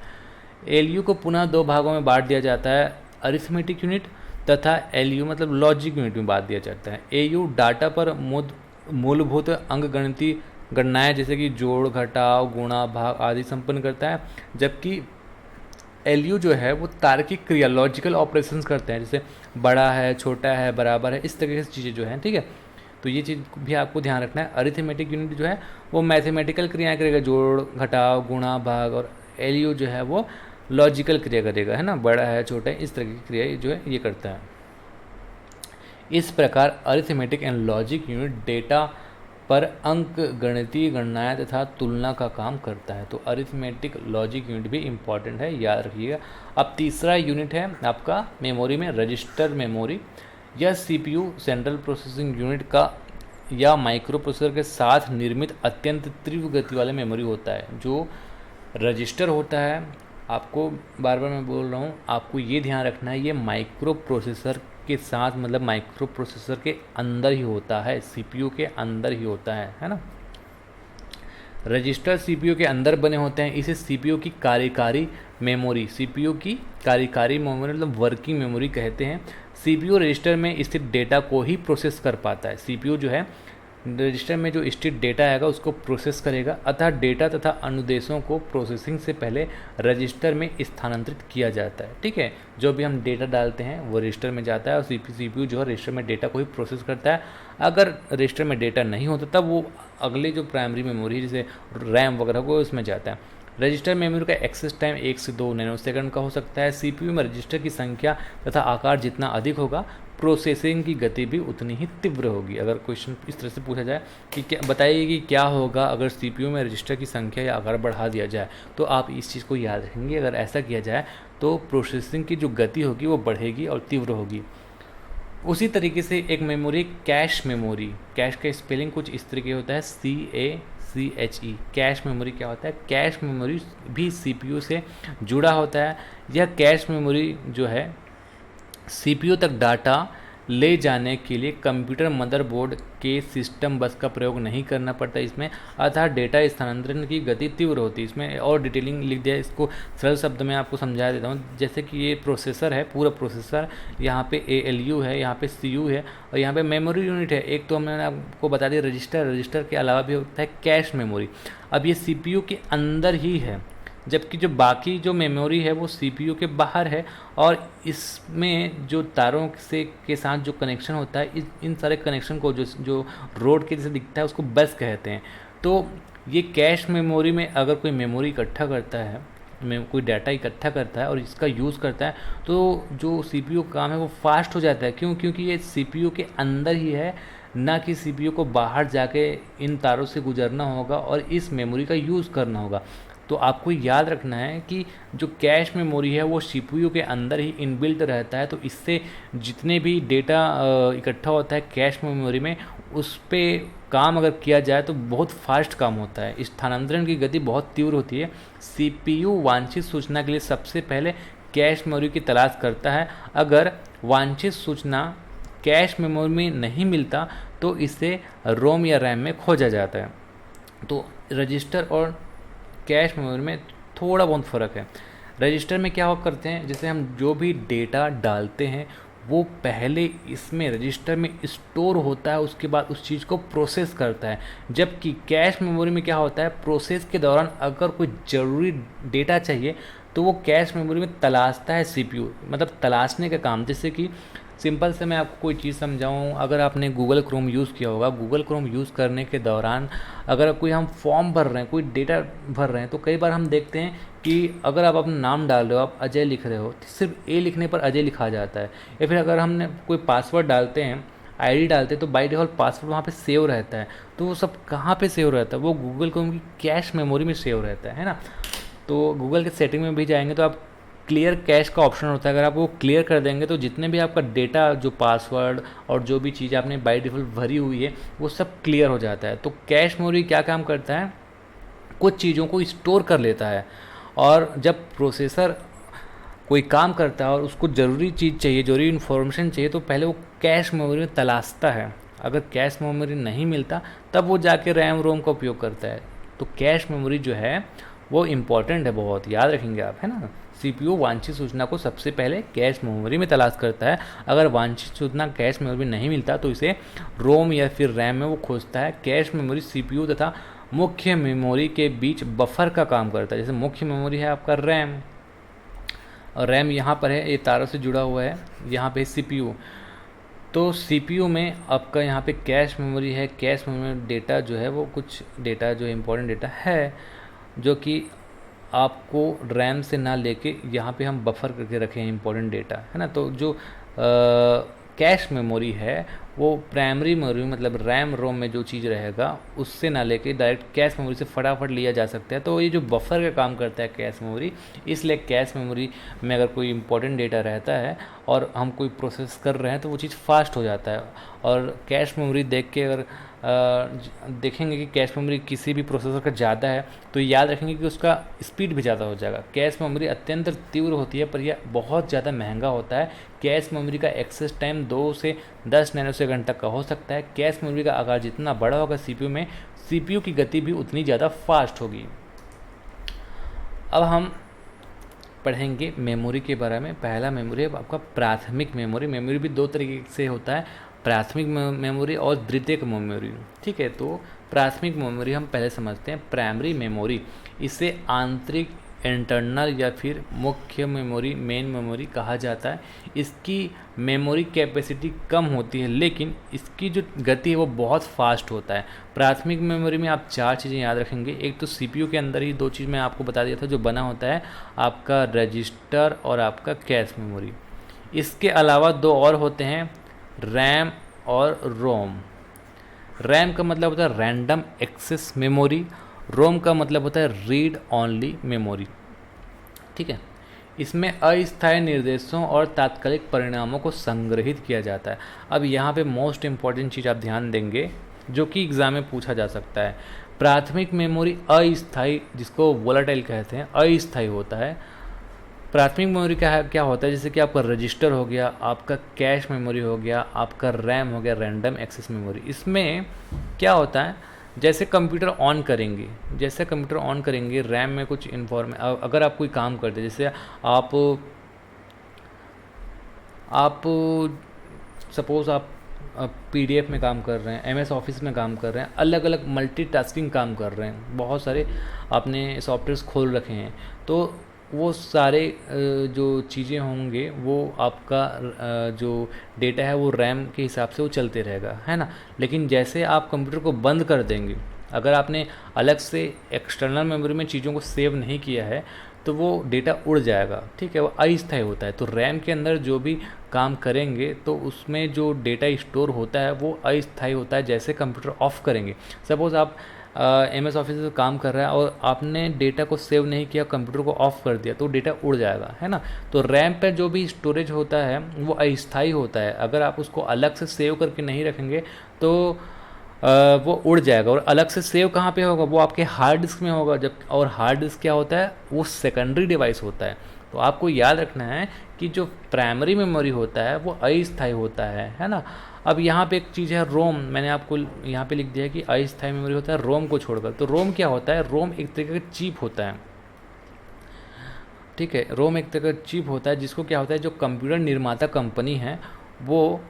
एलयू को पुनः दो भागों में बांट दिया जाता है, अरिथमेटिक यूनिट तथा एलयू मतलब लॉजिक यूनिट में बांट दिया जाता है। एयू डाटा पर मूलभूत अंकगणितीय गणनाएं जैसे कि जोड़, घटाव, गुणा, भाग आदि संपन्न करता है, जबकि एलयू जो है वो तार्किक क्रिया, लॉजिकल ऑपरेशंस करते हैं, जैसे बड़ा है, छोटा है, बराबर है, इस तरीके से चीज़ें जो हैं, ठीक है। तो ये चीज़ भी आपको ध्यान रखना है। अरिथमेटिक यूनिट जो है वो मैथमेटिकल क्रियाएं करेगा, जोड़, घटाव, गुणा, भाग, और एलयू जो है वो लॉजिकल क्रिया करेगा, है ना, बड़ा है, छोटा है, इस तरह की क्रिया जो है ये करता है। इस प्रकार arithmetic and logic unit data पर अंक गणितीय गणनाएं तथा तुलना का काम करता है। तो अरिथमेटिक लॉजिक यूनिट भी इंपॉर्टेंट है, याद रखिएगा। अब तीसरा यूनिट है आपका मेमोरी में रजिस्टर मेमोरी। यह सीपीयू सेंट्रल प्रोसेसिंग यूनिट का या माइक्रो प्रोसेसर के साथ निर्मित अत्यंत तीव्र गति वाला मेमोरी होता है। जो रजिस्टर होता है, आपको बार बार मैं बोल रहा हूँ, आपको ये ध्यान रखना है, ये माइक्रो प्रोसेसर के साथ मतलब माइक्रो प्रोसेसर के अंदर ही होता है, सीपीयू के अंदर ही होता है ना। रजिस्टर सीपीयू के अंदर बने होते हैं, इसे सीपीयू की कार्यकारी मेमोरी, सीपीयू की कार्यकारी मेमोरी मतलब वर्किंग मेमोरी कहते हैं। सीपीयू रजिस्टर में स्थित डेटा को ही प्रोसेस कर पाता है। सीपीयू जो है रजिस्टर में जो स्थित डेटा आएगा उसको प्रोसेस करेगा, अतः डेटा तथा अनुदेशों को प्रोसेसिंग से पहले रजिस्टर में स्थानांतरित किया जाता है, ठीक है। जो भी हम डेटा डालते हैं वो रजिस्टर में जाता है और सीपीयू जो है रजिस्टर में डेटा को ही प्रोसेस करता है। अगर रजिस्टर में डेटा नहीं होता तब वो अगले जो प्राइमरी मेमोरी जैसे रैम वगैरह को उसमें जाता है। रजिस्टर मेमोरी का एक्सेस टाइम 1 से 2 नैनोसेकंड का हो सकता है। सीपीयू में रजिस्टर की संख्या तथा आकार जितना अधिक होगा, प्रोसेसिंग की गति भी उतनी ही तीव्र होगी। अगर क्वेश्चन इस तरह से पूछा जाए कि क्या बताइए कि क्या होगा अगर सीपीयू में रजिस्टर की संख्या या आकार बढ़ा दिया जाए, तो आप इस चीज़ को याद रखेंगे। अगर ऐसा किया जाए तो प्रोसेसिंग की जो गति होगी वो बढ़ेगी और तीव्र होगी। उसी तरीके से एक मेमोरी कैश मेमोरी, कैश का स्पेलिंग कुछ इस तरीके होता है CACHE। कैश मेमोरी क्या होता है? कैश मेमोरी भी सीपीयू से जुड़ा होता है। यह कैश मेमोरी जो है सीपीयू तक डाटा ले जाने के लिए कंप्यूटर मदरबोर्ड के सिस्टम बस का प्रयोग नहीं करना पड़ता इसमें, अतः डेटा स्थानांतरण की गति तीव्र होती है। इसमें और डिटेलिंग लिख दिया है, इसको सरल शब्द में आपको समझा देता हूँ। जैसे कि ये प्रोसेसर है, पूरा प्रोसेसर, यहाँ पे ALU है, यहाँ पे CU है और यहाँ पे मेमोरी यूनिट है। एक तो हमने आपको बता दिया रजिस्टर, रजिस्टर के अलावा भी होता है कैश मेमोरी। अब ये CPU के अंदर ही है, जबकि जो बाकी जो मेमोरी है वो सीपीयू के बाहर है, और इसमें जो तारों से के साथ जो कनेक्शन होता है, इन सारे कनेक्शन को जो रोड के जैसे दिखता है उसको बस कहते हैं। तो ये कैश मेमोरी में अगर कोई मेमोरी इकट्ठा करता है, कोई डाटा इकट्ठा करता है और इसका यूज़ करता है, तो जो सीपीयू काम है वो फास्ट हो जाता है। क्यों? क्योंकि ये सीपीयू के अंदर ही है, ना कि सीपीयू को बाहर जाके इन तारों से गुजरना होगा और इस मेमोरी का यूज़ करना होगा। तो आपको याद रखना है कि जो कैश मेमोरी है वो सीपीयू के अंदर ही इनबिल्ट रहता है, तो इससे जितने भी डेटा इकट्ठा होता है कैश मेमोरी में, उस पर काम अगर किया जाए तो बहुत फास्ट काम होता है। स्थानांतरण की गति बहुत तीव्र होती है। सीपीयू वांछित सूचना के लिए सबसे पहले कैश मेमोरी की तलाश करता है। अगर वांछित सूचना कैश मेमोरी में नहीं मिलता तो इसे रोम या रैम में खोजा जाता है। तो रजिस्टर और कैश मेमोरी में थोड़ा बहुत फ़र्क है। रजिस्टर में क्या करते हैं, जैसे हम जो भी डेटा डालते हैं वो पहले इसमें रजिस्टर में स्टोर होता है, उसके बाद उस चीज़ को प्रोसेस करता है। जबकि कैश मेमोरी में क्या होता है, प्रोसेस के दौरान अगर कोई ज़रूरी डेटा चाहिए तो वो कैश मेमोरी में तलाशता है सीपीयू, मतलब तलाशने का काम। जैसे कि सिंपल से मैं आपको कोई चीज़ समझाऊँ, अगर आपने गूगल क्रोम यूज़ किया होगा, गूगल क्रोम यूज़ करने के दौरान अगर कोई हम फॉर्म भर रहे हैं, कोई डेटा भर रहे हैं, तो कई बार हम देखते हैं कि अगर आप अपना नाम डाल रहे हो, आप अजय लिख रहे हो, तो सिर्फ ए लिखने पर अजय लिखा जाता है। या फिर अगर हमने कोई पासवर्ड डालते हैं, आईडी डालते हैं, तो बाय डिफ़ॉल्ट पासवर्ड वहाँ पे सेव रहता है। तो वो सब कहाँ पे सेव रहता है? वो गूगल क्रोम की कैश मेमोरी में सेव रहता है ना। तो गूगल के सेटिंग में भी जाएंगे तो आप क्लियर कैश का ऑप्शन होता है। अगर आप वो क्लियर कर देंगे तो जितने भी आपका डेटा, जो पासवर्ड और जो भी चीज़ आपने बाय डिफ़ॉल्ट भरी हुई है, वो सब क्लियर हो जाता है। तो कैश मेमोरी क्या काम करता है, कुछ चीज़ों को स्टोर कर लेता है, और जब प्रोसेसर कोई काम करता है और उसको ज़रूरी चीज़ चाहिए, ज़रूरी इन्फॉर्मेशन चाहिए, तो पहले वो कैश मेमोरी में तलाशता है। अगर कैश मेमोरी नहीं मिलता तब वो जाके रैम रोम का उपयोग करता है। तो कैश मेमोरी जो है वो इम्पॉर्टेंट है, बहुत याद रखेंगे आप, है ना। सीपीयू वांछित सूचना को सबसे पहले कैश मेमोरी में तलाश करता है। अगर वांछित सूचना कैश मेमोरी में नहीं मिलता तो इसे रोम या फिर रैम में वो खोजता है। कैश मेमोरी सीपीयू तथा मुख्य मेमोरी के बीच बफर का काम करता है। जैसे मुख्य मेमोरी है आपका रैम, और रैम यहाँ पर है, ये तारों से जुड़ा हुआ है, यहाँ पे सीपीयू। तो सीपीयू में आपका यहाँ पे कैश मेमोरी है। कैश मेमोरी डेटा जो है वो कुछ डेटा जो इम्पोर्टेंट डेटा है, जो कि आपको रैम से ना लेके यहाँ पे हम बफर करके रखे हैं इम्पोर्टेंट डेटा, है ना। तो जो कैश मेमोरी है वो प्राइमरी मेमोरी मतलब रैम रोम में जो चीज़ रहेगा उससे ना लेके डायरेक्ट कैश मेमोरी से फटाफट लिया जा सकता है। तो ये जो बफर का काम करता है कैश मेमोरी, इसलिए कैश मेमोरी में अगर कोई इंपॉर्टेंट डेटा रहता है और हम कोई प्रोसेस कर रहे हैं तो वो चीज़ फास्ट हो जाता है। और कैश मेमोरी देख के अगर देखेंगे कि कैश मेमोरी किसी भी प्रोसेसर का ज़्यादा है तो याद रखेंगे कि उसका स्पीड भी ज़्यादा हो जाएगा। कैश मेमोरी अत्यंत तीव्र होती है पर यह बहुत ज़्यादा महंगा होता है। कैश मेमोरी का एक्सेस टाइम 2 से 10 नैनोसेकंड तक का हो सकता है। कैश मेमोरी का आकार जितना बड़ा होगा सीपीयू में, सीपीयू की गति भी उतनी ज़्यादा फास्ट होगी। अब हम पढ़ेंगे मेमोरी के बारे में। पहला मेमोरी है आपका प्राथमिक मेमोरी। मेमोरी भी दो तरीके से होता है, प्राथमिक मेमोरी और द्वितीयक मेमोरी। ठीक है, तो प्राथमिक मेमोरी हम पहले समझते हैं। प्राइमरी मेमोरी, इसे आंतरिक इंटरनल या फिर मुख्य मेमोरी मेन मेमोरी कहा जाता है। इसकी मेमोरी कैपेसिटी कम होती है लेकिन इसकी जो गति है वो बहुत फास्ट होता है। प्राथमिक मेमोरी में आप 4 चीज़ें याद रखेंगे। एक तो सीपीयू के अंदर ही 2 चीज़ मैं आपको बता दिया था जो बना होता है, आपका रजिस्टर और आपका कैश मेमोरी। इसके अलावा 2 और होते हैं, रैम और रोम। रैम का मतलब होता है रैंडम एक्सेस मेमोरी, रोम का मतलब होता है रीड ओनली मेमोरी। ठीक है, इसमें अस्थायी निर्देशों और तात्कालिक परिणामों को संग्रहित किया जाता है। अब यहाँ पे मोस्ट इम्पॉर्टेंट चीज़ आप ध्यान देंगे जो कि एग्जाम में पूछा जा सकता है। प्राथमिक मेमोरी अस्थायी, जिसको वोलाटाइल कहते हैं, अस्थायी होता है। प्राथमिक मेमोरी का क्या होता है, जैसे कि आपका रजिस्टर हो गया, आपका कैश मेमोरी हो गया, आपका रैम हो गया, रैंडम एक्सेस मेमोरी। इसमें क्या होता है, जैसे कंप्यूटर ऑन करेंगे, रैम में कुछ अगर आप कोई काम करते हैं, जैसे आप सपोज़ आप पीडीएफ में काम कर रहे हैं, एमएस ऑफिस में काम कर रहे हैं, अलग अलग मल्टीटास्किंग काम कर रहे हैं, बहुत सारे आपने सॉफ्टवेयर्स खोल रखे हैं, तो वो सारे जो चीज़ें होंगे वो आपका जो डेटा है वो रैम के हिसाब से वो चलते रहेगा, है ना। लेकिन जैसे आप कंप्यूटर को बंद कर देंगे, अगर आपने अलग से एक्सटर्नल मेमोरी में चीज़ों को सेव नहीं किया है तो वो डेटा उड़ जाएगा। ठीक है, वो अस्थायी होता है। तो रैम के अंदर जो भी काम करेंगे तो उसमें जो डेटा स्टोर होता है वो अस्थायी होता है। जैसे कंप्यूटर ऑफ करेंगे, सपोज़ आप एमएस ऑफिस में काम कर रहा है और आपने डेटा को सेव नहीं किया, कंप्यूटर को ऑफ कर दिया तो डेटा उड़ जाएगा, है ना। तो रैम पर जो भी स्टोरेज होता है वो अस्थायी होता है। अगर आप उसको अलग से सेव करके नहीं रखेंगे तो वो उड़ जाएगा। और अलग से सेव कहाँ पे होगा, वो आपके हार्ड डिस्क में होगा। जब और हार्ड डिस्क क्या होता है, वो सेकेंडरी डिवाइस होता है। तो आपको याद रखना है कि जो प्राइमरी मेमोरी होता है वो अस्थायी होता है ना। अब यहाँ पे एक चीज़ है रोम, मैंने आपको यहाँ पे लिख दिया है कि अस्थायी मेमोरी होता है रोम को छोड़कर। तो रोम क्या होता है, रोम एक तरीके का चिप होता है। ठीक है, रोम एक तरह का चिप होता है जिसको क्या होता है, जो कंप्यूटर निर्माता कंपनी है वो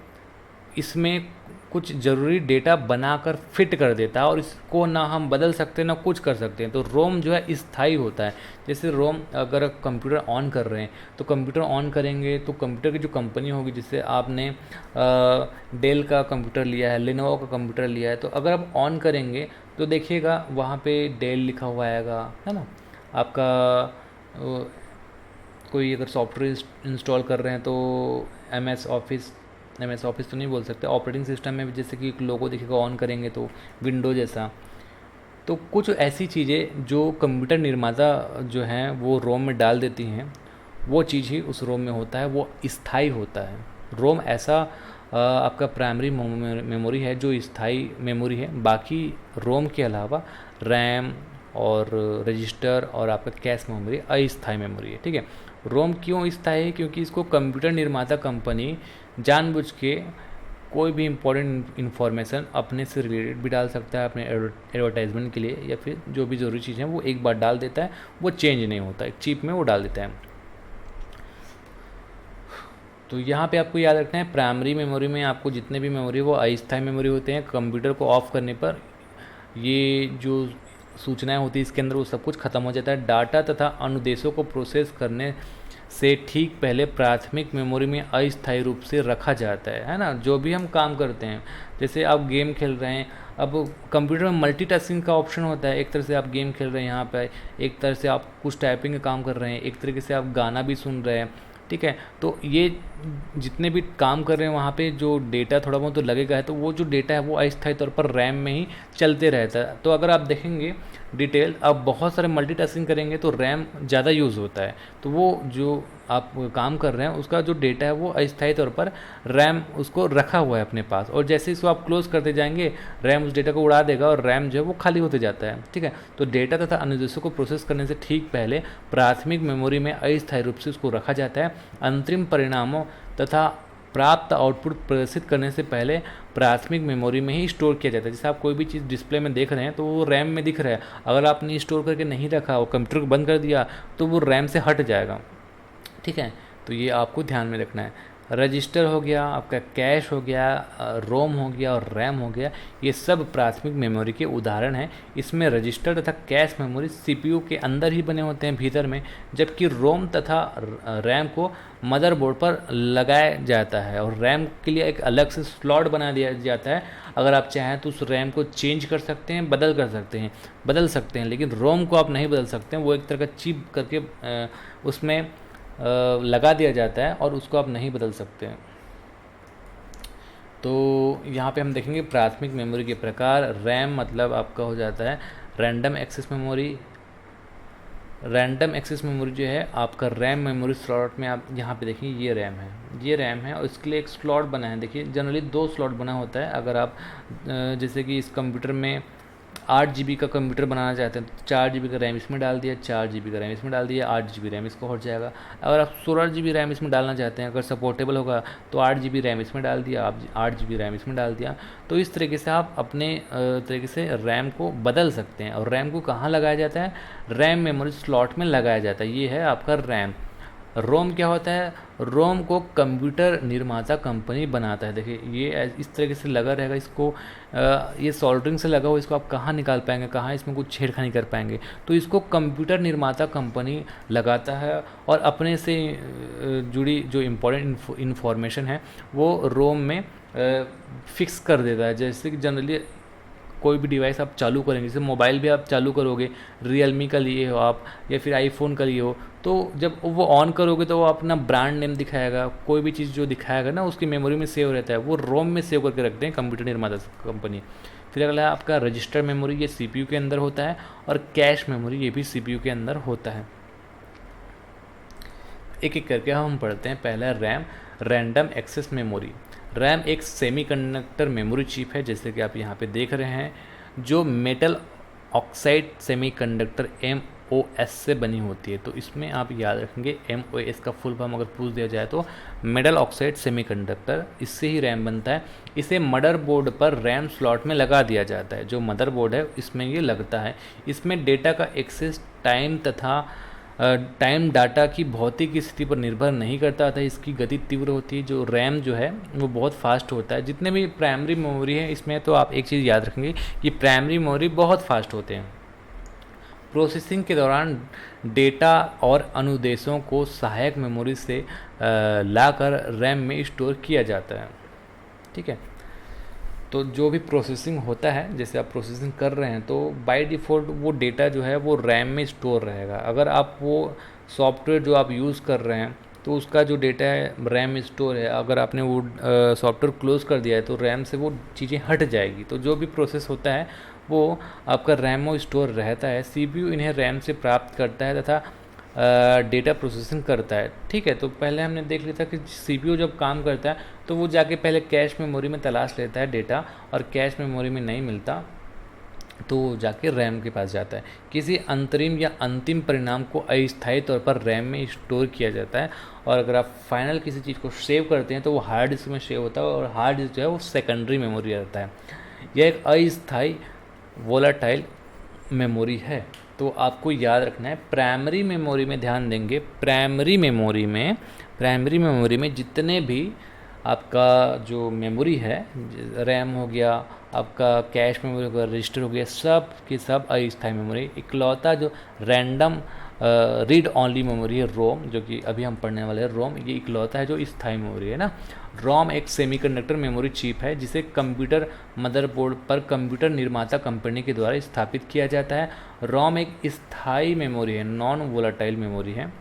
इसमें कुछ ज़रूरी डेटा बनाकर फिट कर देता है और इसको ना हम बदल सकते हैं ना कुछ कर सकते हैं। तो रोम जो है स्थायी होता है। जैसे रोम, अगर कंप्यूटर ऑन कर रहे हैं तो कंप्यूटर ऑन करेंगे तो कंप्यूटर की जो कंपनी होगी, जिससे आपने डेल का कंप्यूटर लिया है, लेनोवो का कंप्यूटर लिया है, तो अगर आप ऑन करेंगे तो देखिएगा वहाँ पे डेल लिखा हुआ आएगा, है ना। आपका कोई अगर सॉफ्टवेयर इंस्टॉल कर रहे हैं तो एमएस ऑफिस तो नहीं बोल सकते, ऑपरेटिंग सिस्टम में भी जैसे कि एक लोगो दिखेगा, ऑन करेंगे तो विंडो जैसा। तो कुछ ऐसी चीज़ें जो कंप्यूटर निर्माता जो हैं वो रोम में डाल देती हैं, वो चीज़ ही उस रोम में होता है, वो स्थायी होता है। रोम ऐसा आपका प्राइमरी मेमोरी है जो स्थायी मेमोरी है। बाकी रोम के अलावा रैम और रजिस्टर और आपका कैश मेमोरी अस्थायी मेमोरी है। ठीक है, रोम क्यों स्थायी है? क्योंकि इसको कंप्यूटर निर्माता कंपनी जानबूझ के कोई भी इम्पोर्टेंट इन्फॉर्मेशन अपने से रिलेटेड भी डाल सकता है अपने एडवर्टाइजमेंट के लिए, या फिर जो भी ज़रूरी चीज़ें वो एक बार डाल देता है, वो चेंज नहीं होता, एक चिप में वो डाल देता है। तो यहाँ पे आपको याद रखना है, प्राइमरी मेमोरी में आपको जितने भी मेमोरी वो अस्थायी मेमोरी होते हैं। कंप्यूटर को ऑफ करने पर ये जो सूचनाएं होती है इसके अंदर वो सब कुछ खत्म हो जाता है। डाटा तथा अनुदेशों को प्रोसेस करने से ठीक पहले प्राथमिक मेमोरी में अस्थायी रूप से रखा जाता है ना। जो भी हम काम करते हैं, जैसे आप गेम खेल रहे हैं, अब कंप्यूटर में मल्टीटास्किंग का ऑप्शन होता है। एक तरह से आप गेम खेल रहे हैं यहाँ पे, एक तरह से आप कुछ टाइपिंग का काम कर रहे हैं, एक तरीके से आप गाना भी सुन रहे हैं। ठीक है, तो ये जितने भी काम कर रहे हैं वहाँ पे जो डेटा थोड़ा बहुत तो लगेगा है, तो वो जो डेटा है वो अस्थायी तौर पर रैम में ही चलते रहता है। तो अगर आप देखेंगे डिटेल, आप बहुत सारे मल्टीटास्किंग करेंगे तो रैम ज़्यादा यूज़ होता है, तो वो जो आप काम कर रहे हैं उसका जो डेटा है वो अस्थायी तौर पर रैम उसको रखा हुआ है अपने पास, और जैसे इसको आप क्लोज करते जाएंगे रैम उस डेटा को उड़ा देगा और रैम जो है वो खाली होते जाता है। ठीक है, तो डेटा तथा अनुदेशों को प्रोसेस करने से ठीक पहले प्राथमिक मेमोरी में अस्थायी रूप से उसको रखा जाता है। अंतरिम परिणामों तथा प्राप्त आउटपुट प्रदर्शित करने से पहले प्राथमिक मेमोरी में ही स्टोर किया जाता है। जैसे आप कोई भी चीज़ डिस्प्ले में देख रहे हैं तो वो रैम में दिख रहा है, अगर आपने स्टोर करके नहीं रखा, वो कंप्यूटर को बंद कर दिया तो वो रैम से हट जाएगा। ठीक है, तो ये आपको ध्यान में रखना है। रजिस्टर हो गया, आपका कैश हो गया, रोम हो गया और रैम हो गया, ये सब प्राथमिक मेमोरी के उदाहरण हैं। इसमें रजिस्टर तथा कैश मेमोरी सीपीयू के अंदर ही बने होते हैं भीतर में, जबकि रोम तथा रैम को मदरबोर्ड पर लगाया जाता है और रैम के लिए एक अलग से स्लॉट बना दिया जाता है। अगर आप चाहें तो उस रैम को चेंज कर सकते हैं, बदल सकते हैं, लेकिन रोम को आप नहीं बदल सकते हैं। वो एक तरह का चिप करके उसमें लगा दिया जाता है और उसको आप नहीं बदल सकते हैं। तो यहाँ पे हम देखेंगे प्राथमिक मेमोरी के प्रकार। रैम मतलब आपका हो जाता है random access memory. Random access memory जो है आपका रैम मेमोरी स्लॉट में, आप यहाँ पे देखिए ये रैम है और इसके लिए एक स्लॉट बना है। देखिए जनरली 2 स्लॉट बना होता है। अगर आप जैसे कि इस कंप्यूटर में 8 GB का कंप्यूटर बनाना चाहते हैं तो 4 GB का रैम इसमें डाल दिया, 4 GB का रैम इसमें डाल दिया, 8 GB रैम इसको हट जाएगा। अगर आप 16 GB रैम इसमें डालना चाहते हैं, अगर सपोर्टेबल होगा तो 8 GB रैम इसमें डाल दिया, आप 8 GB रैम इसमें डाल दिया। तो इस तरीके से आप अपने तरीके से रैम को बदल सकते हैं। और रैम को कहाँ लगाया जाता है? रैम मेमोरी स्लॉट में लगाया जाता है। ये है आपका रैम। रोम क्या होता है? रोम को कंप्यूटर निर्माता कंपनी बनाता है। देखिए ये इस तरीके से लगा रहेगा, इसको ये सोल्डरिंग से लगा हुआ, इसको आप कहाँ निकाल पाएंगे, कहाँ इसमें कुछ छेड़खानी कर पाएंगे। तो इसको कंप्यूटर निर्माता कंपनी लगाता है और अपने से जुड़ी जो इम्पोर्टेंट इन्फॉर्मेशन है वो रोम में फिक्स कर देता है। जैसे कि जनरली कोई भी डिवाइस आप चालू करेंगे, जैसे मोबाइल भी आप चालू करोगे, रियलमी का लिए हो आप या फिर आईफोन का लिए हो, तो जब वो ऑन करोगे तो वो अपना ब्रांड नेम दिखाएगा, कोई भी चीज़ जो दिखाएगा ना उसकी मेमोरी में सेव रहता है, वो रोम में सेव करके रखते हैं कंप्यूटर निर्माता कंपनी। फिर अगला आपका रजिस्टर मेमोरी, ये सीपीयू के अंदर होता है, और कैश मेमोरी ये भी सीपीयू के अंदर होता है। एक एक करके हम पढ़ते हैं। पहला RAM, random access memory. RAM एक सेमीकंडक्टर मेमोरी चिप है, जैसे कि आप यहाँ पे देख रहे हैं, जो मेटल ऑक्साइड सेमीकंडक्टर MOS से बनी होती है। तो इसमें आप याद रखेंगे MOS का फुल फॉर्म अगर पूछ दिया जाए तो मेटल ऑक्साइड सेमीकंडक्टर, इससे ही रैम बनता है। इसे मदरबोर्ड पर रैम स्लॉट में लगा दिया जाता है। जो मदरबोर्ड है इसमें ये लगता है। इसमें डेटा का एक्सेस टाइम तथा टाइम डाटा की भौतिक स्थिति पर निर्भर नहीं करता था, इसकी गति तीव्र होती है। जो रैम जो है वो बहुत फास्ट होता है। जितने भी प्राइमरी मेमोरी है इसमें, तो आप एक चीज़ याद रखेंगे कि प्राइमरी मेमोरी बहुत फास्ट होते हैं। प्रोसेसिंग के दौरान डेटा और अनुदेशों को सहायक मेमोरी से लाकर रैम में स्टोर किया जाता है। ठीक है, तो जो भी प्रोसेसिंग होता है, जैसे आप प्रोसेसिंग कर रहे हैं तो बाय डिफ़ॉल्ट वो डेटा जो है वो रैम में स्टोर रहेगा। अगर आप वो सॉफ्टवेयर जो आप यूज़ कर रहे हैं तो उसका जो डेटा है रैम में स्टोर है, अगर आपने वो सॉफ्टवेयर क्लोज कर दिया है तो रैम से वो चीज़ें हट जाएगी। तो जो भी प्रोसेस होता है वो आपका रैम में स्टोर रहता है। CPU इन्हें रैम से प्राप्त करता है तथा डेटा प्रोसेसिंग करता है। ठीक है, तो पहले हमने देख लिया था कि सीपीयू जब काम करता है तो वो जाके पहले कैश मेमोरी में तलाश लेता है डेटा, और कैश मेमोरी में नहीं मिलता तो जाके रैम के पास जाता है। किसी अंतरिम या अंतिम परिणाम को अस्थायी तौर पर रैम में स्टोर किया जाता है, और अगर आप फाइनल किसी चीज़ को सेव करते हैं तो वो हार्ड डिस्क में सेव होता है, और हार्ड डिस्क जो है वो सेकेंडरी मेमोरी रहता है। यह एक अस्थायी वोलाटाइल मेमोरी है। तो आपको याद रखना है, प्राइमरी मेमोरी में ध्यान देंगे, प्राइमरी मेमोरी में जितने भी आपका जो मेमोरी है, रैम हो गया, आपका कैश मेमोरी हो गया, रजिस्टर हो गया, सब के सब अस्थायी मेमोरी। इकलौता जो रैंडम रीड ऑनली मेमोरी है रोम, जो कि अभी हम पढ़ने वाले हैं रोम, ये इकलौता है जो स्थायी मेमोरी है ना। रोम एक सेमीकंडक्टर मेमोरी चिप है जिसे कंप्यूटर मदरबोर्ड पर कंप्यूटर निर्माता कंपनी के द्वारा स्थापित किया जाता है। रोम एक स्थायी मेमोरी है, नॉन वोलाटाइल मेमोरी है,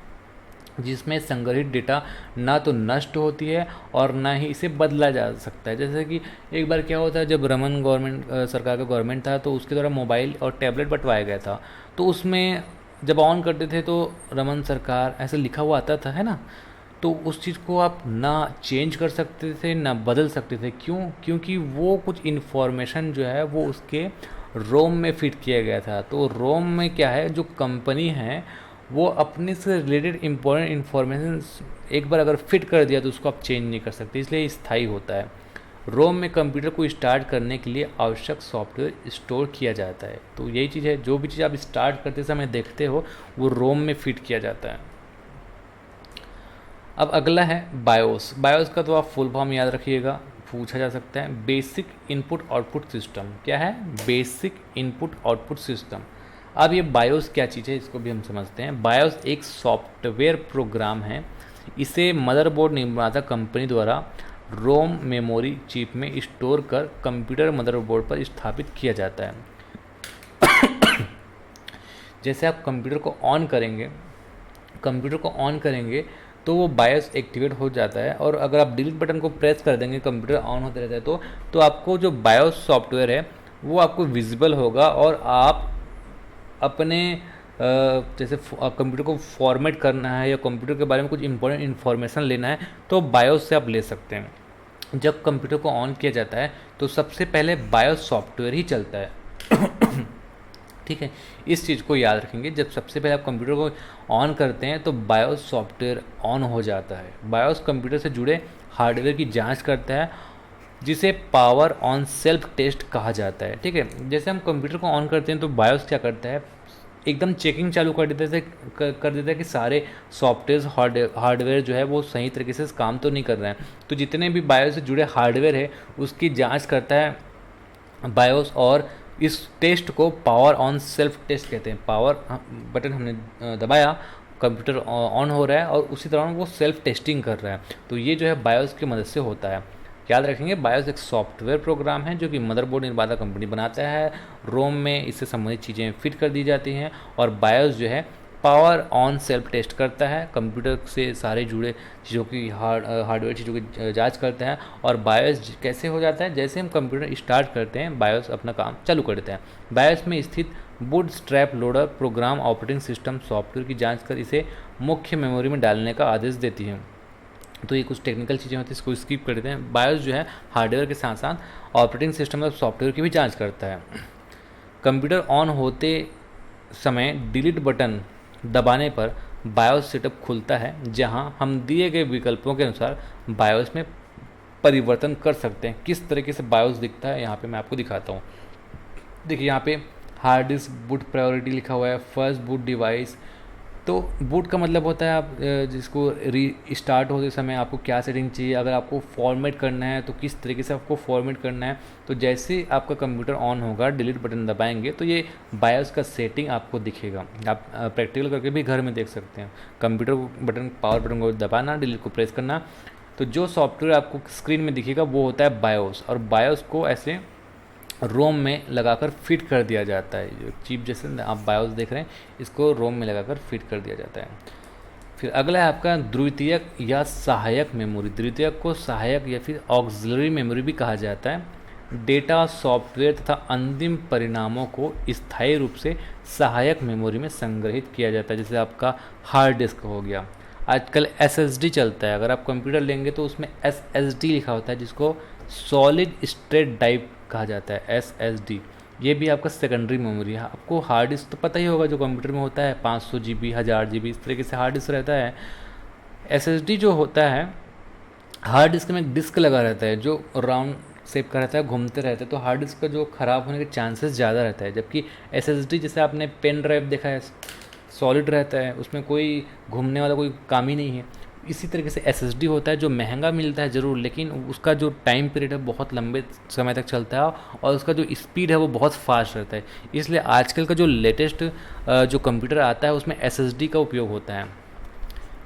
जिसमें संग्रहित डेटा ना तो नष्ट होती है और ना ही इसे बदला जा सकता है। जैसे कि एक बार क्या होता है, जब रमन गवर्नमेंट सरकार का गवर्नमेंट था तो उसके द्वारा मोबाइल और टैबलेट बंटवाया गया था, तो उसमें जब ऑन करते थे तो रमन सरकार ऐसे लिखा हुआ आता था, है ना। तो उस चीज़ को आप ना चेंज कर सकते थे ना बदल सकते थे। क्यों? क्योंकि वो कुछ इन्फॉर्मेशन जो है वो उसके रोम में फिट किया गया था। तो रोम में क्या है, जो कंपनी है वो अपने से रिलेटेड इम्पोर्टेंट इन्फॉर्मेशन एक बार अगर फिट कर दिया तो उसको आप चेंज नहीं कर सकते, इसलिए स्थायी होता है। रोम में कंप्यूटर को स्टार्ट करने के लिए आवश्यक सॉफ्टवेयर स्टोर किया जाता है। तो यही चीज़ है, जो भी चीज़ आप स्टार्ट करते समय देखते हो वो रोम में फिट किया जाता है। अब अगला है बायोस। बायोस का तो आप फुल फॉर्म याद रखिएगा, पूछा जा सकता है। Basic input output system. क्या है? Basic input output system. अब ये बायोस क्या चीज़ है इसको भी हम समझते हैं। बायोस एक सॉफ्टवेयर प्रोग्राम है, इसे मदरबोर्ड निर्माता कंपनी द्वारा रोम मेमोरी चिप में स्टोर कर कंप्यूटर मदरबोर्ड पर स्थापित किया जाता है। जैसे आप कंप्यूटर को ऑन करेंगे तो वो बायोस एक्टिवेट हो जाता है, और अगर आप डिलीट बटन को प्रेस कर देंगे कंप्यूटर ऑन होते रहता है तो आपको जो बायोस सॉफ्टवेयर है वो आपको विजिबल होगा, और आप अपने जैसे कंप्यूटर को फॉर्मेट करना है या कंप्यूटर के बारे में कुछ इंपॉर्टेंट इन्फॉर्मेशन लेना है तो बायोस से आप ले सकते हैं। जब कंप्यूटर को ऑन किया जाता है तो सबसे पहले बायोस सॉफ्टवेयर ही चलता है। ठीक है, इस चीज़ को याद रखेंगे, जब सबसे पहले आप कंप्यूटर को ऑन करते हैं तो बायोस सॉफ्टवेयर ऑन हो जाता है। बायोस कंप्यूटर से जुड़े हार्डवेयर की जांच करता है, जिसे पावर ऑन सेल्फ टेस्ट कहा जाता है। ठीक है, जैसे हम कंप्यूटर को ऑन करते हैं तो बायोस क्या करता है, एकदम चेकिंग चालू कर देता है कि सारे सॉफ्टवेयर हार्डवेयर जो है वो सही तरीके से काम तो नहीं कर रहे हैं। तो जितने भी बायोस से जुड़े हार्डवेयर है उसकी जांच करता है बायोस, और इस टेस्ट को पावर ऑन सेल्फ टेस्ट कहते हैं। पावर बटन हमने दबाया, कंप्यूटर ऑन हो रहा है और उसी दौरान वो सेल्फ टेस्टिंग कर रहा है। तो ये जो है बायोस की मदद से होता है। याद रखेंगे, बायोस एक सॉफ्टवेयर प्रोग्राम है जो कि मदरबोर्ड निर्माता कंपनी बनाता है। रोम में इससे संबंधित चीज़ें फिट कर दी जाती हैं, और बायोस जो है पावर ऑन सेल्फ टेस्ट करता है, कंप्यूटर से सारे जुड़े चीज़ों की हार्डवेयर चीज़ों की जांच करता है। और बायोस कैसे हो जाता है, जैसे हम कंप्यूटर स्टार्ट करते हैं बायोस अपना काम चालू कर देता है। बायोस में स्थित bootstrap loader program operating system software की जांच कर इसे मुख्य मेमोरी में डालने का आदेश देती है। तो ये कुछ टेक्निकल चीज़ें होती हैं, इसको स्किप कर देते हैं। बायोस जो है हार्डवेयर के साथ साथ ऑपरेटिंग सिस्टम और सॉफ्टवेयर की भी जांच करता है। कंप्यूटर ऑन होते समय डिलीट बटन दबाने पर बायोस सेटअप खुलता है, जहां हम दिए गए विकल्पों के अनुसार बायोस में परिवर्तन कर सकते हैं। किस तरीके से बायोस दिखता है यहाँ पे मैं आपको दिखाता हूँ। देखिए यहाँ पे हार्ड डिस्क बूट प्रायोरिटी लिखा हुआ है, फर्स्ट बूट डिवाइस। तो बूट का मतलब होता है आप जिसको री स्टार्ट होते समय आपको क्या सेटिंग चाहिए, अगर आपको फॉर्मेट करना है तो किस तरीके से आपको फॉर्मेट करना है। तो जैसे ही आपका कंप्यूटर ऑन होगा, डिलीट बटन दबाएंगे तो ये बायोस का सेटिंग आपको दिखेगा। आप प्रैक्टिकल करके भी घर में देख सकते हैं। कंप्यूटर बटन पावर बटन को दबाना, डिलीट को प्रेस करना, तो जो सॉफ्टवेयर आपको स्क्रीन में दिखेगा वो होता है बायोस, और बायोस को ऐसे रोम में लगाकर फिट कर दिया जाता है। जो चिप जैसे आप बायोस देख रहे हैं इसको रोम में लगाकर फिट कर दिया जाता है। फिर अगला है आपका द्वितीयक या सहायक मेमोरी। द्वितीयक को सहायक या फिर ऑक्सिलरी मेमोरी भी कहा जाता है। डेटा, सॉफ्टवेयर तथा अंतिम परिणामों को स्थायी रूप से सहायक मेमोरी में संग्रहित किया जाता है। जैसे आपका हार्ड डिस्क हो गया, आजकल SSD चलता है। अगर आप कंप्यूटर लेंगे तो उसमें SSD लिखा होता है, जिसको सॉलिड स्टेट ड्राइव कहा जाता है, SSD। ये भी आपका सेकेंडरी मेमोरी है। आपको हार्ड डिस्क तो पता ही होगा जो कंप्यूटर में होता है, 500 GB, 1000 GB, इस तरीके से हार्ड डिस्क रहता है। SSD जो होता है, हार्ड डिस्क में एक डिस्क लगा रहता है जो राउंड शेप का रहता है, घूमते रहते हैं, तो हार्ड डिस्क का जो ख़राब होने के चांसेस ज़्यादा रहता है। जबकि SSD जैसे आपने पेन ड्राइव देखा है, सॉलिड रहता है, उसमें कोई घूमने वाला कोई काम ही नहीं है। इसी तरीके से SSD होता है जो महंगा मिलता है ज़रूर, लेकिन उसका जो टाइम पीरियड है बहुत लंबे समय तक चलता है और उसका जो स्पीड है वो बहुत फास्ट रहता है। इसलिए आजकल का जो लेटेस्ट जो कंप्यूटर आता है उसमें SSD का उपयोग होता है।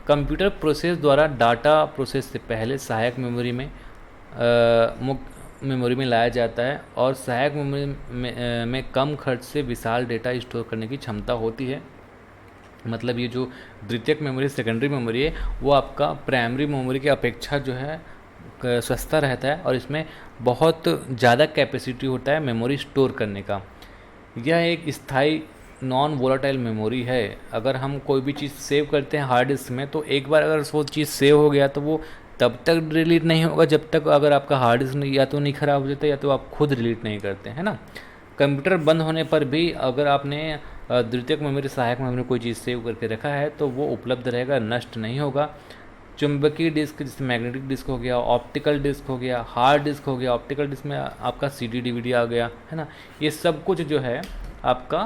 कंप्यूटर प्रोसेस द्वारा डाटा प्रोसेस से पहले सहायक मेमोरी में मुख्य मेमोरी में लाया जाता है और सहायक मेमोरी में कम खर्च से विशाल डेटा स्टोर करने की क्षमता होती है। मतलब ये जो द्वितीयक मेमोरी, सेकेंडरी मेमोरी है, वो आपका प्राइमरी मेमोरी की अपेक्षा जो है सस्ता रहता है और इसमें बहुत ज़्यादा कैपेसिटी होता है मेमोरी स्टोर करने का। यह एक स्थायी नॉन वोलाटाइल मेमोरी है। अगर हम कोई भी चीज़ सेव करते हैं हार्ड डिस्क में, तो एक बार अगर वो चीज़ सेव हो गया तो वो तब तक डिलीट नहीं होगा जब तक अगर आपका हार्ड डिस्क या तो नहीं ख़राब हो जाता या तो आप खुद डिलीट नहीं करते, है ना। कंप्यूटर बंद होने पर भी अगर आपने द्वितीयक मेमोरी, सहायक मेमोरी कोई चीज़ सेव करके रखा है तो वो उपलब्ध रहेगा, नष्ट नहीं होगा। चुंबकीय डिस्क जैसे मैग्नेटिक डिस्क हो गया, ऑप्टिकल डिस्क हो गया, हार्ड डिस्क हो गया। ऑप्टिकल डिस्क में आपका CD DVD आ गया, है ना। ये सब कुछ जो है आपका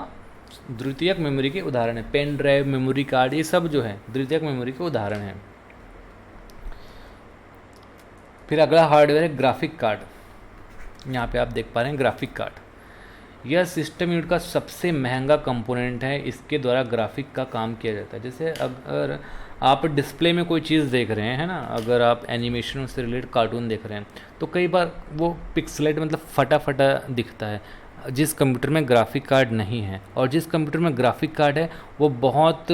द्वितीयक मेमोरी के उदाहरण है। पेन ड्राइव, मेमोरी कार्ड, ये सब जो है द्वितीयक मेमोरी के उदाहरण हैं। फिर अगला हार्डवेयर है ग्राफिक कार्ड। यहाँ पे आप देख पा रहे हैं ग्राफिक कार्ड। यह सिस्टम यूनिट का सबसे महंगा कंपोनेंट है। इसके द्वारा ग्राफिक का काम किया जाता है। जैसे अगर आप डिस्प्ले में कोई चीज़ देख रहे हैं, है ना, अगर आप एनिमेशन से रिलेटेड कार्टून देख रहे हैं तो कई बार वो पिक्सलेट मतलब फटा फटा दिखता है जिस कंप्यूटर में ग्राफिक कार्ड नहीं है, और जिस कंप्यूटर में ग्राफिक कार्ड है वो बहुत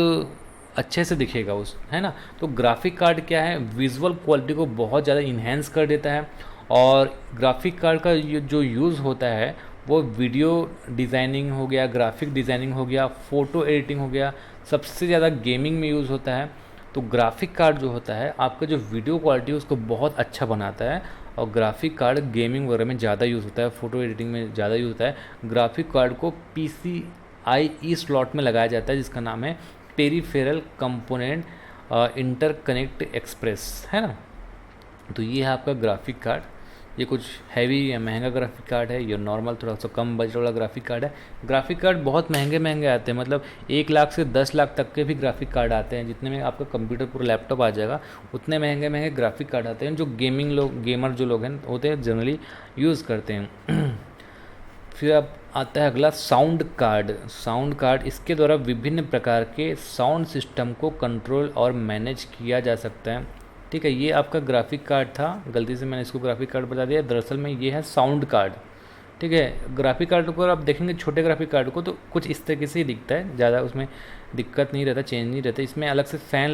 अच्छे से दिखेगा उस, है ना। तो ग्राफिक कार्ड क्या है, विजुअल क्वालिटी को बहुत ज़्यादा इन्हेंस कर देता है। और ग्राफिक कार्ड का जो यूज़ होता है वो वीडियो डिज़ाइनिंग हो गया, ग्राफिक डिज़ाइनिंग हो गया, फ़ोटो एडिटिंग हो गया, सबसे ज़्यादा गेमिंग में यूज़ होता है। तो ग्राफिक कार्ड जो होता है आपका जो वीडियो क्वालिटी है उसको बहुत अच्छा बनाता है। और ग्राफिक कार्ड गेमिंग वगैरह में ज़्यादा यूज़ होता है, फ़ोटो एडिटिंग में ज़्यादा यूज़ होता है। ग्राफिक कार्ड को PCIe स्लॉट में लगाया जाता है जिसका नाम है पेरीफेरल कंपोनेंट इंटरकनेक्ट एक्सप्रेस, है ना। तो ये है आपका ग्राफिक कार्ड। ये कुछ हैवी या महंगा ग्राफिक कार्ड है, ये नॉर्मल थोड़ा सा कम बजट वाला ग्राफिक कार्ड है। ग्राफिक कार्ड बहुत महंगे महंगे आते हैं, मतलब 1 लाख से 10 लाख तक के भी ग्राफिक कार्ड आते हैं। जितने में आपका कंप्यूटर पूरा लैपटॉप आ जाएगा उतने महंगे महंगे ग्राफिक कार्ड आते हैं जो गेमर जो लोग हैं होते हैं जनरली यूज़ करते हैं। फिर अब आता है अगला साउंड कार्ड। साउंड कार्ड, इसके द्वारा विभिन्न प्रकार के साउंड सिस्टम को कंट्रोल और मैनेज किया जा सकता है। ठीक है, ये आपका ग्राफिक कार्ड था, गलती से मैंने इसको ग्राफिक कार्ड बता दिया, दरअसल में ये है साउंड कार्ड। ठीक है, ग्राफिक कार्ड को आप देखेंगे छोटे ग्राफिक कार्ड को तो कुछ इस तरीके से ही दिखता है, ज़्यादा उसमें दिक्कत नहीं रहता, चेंज नहीं रहता। इसमें अलग से फ़ैन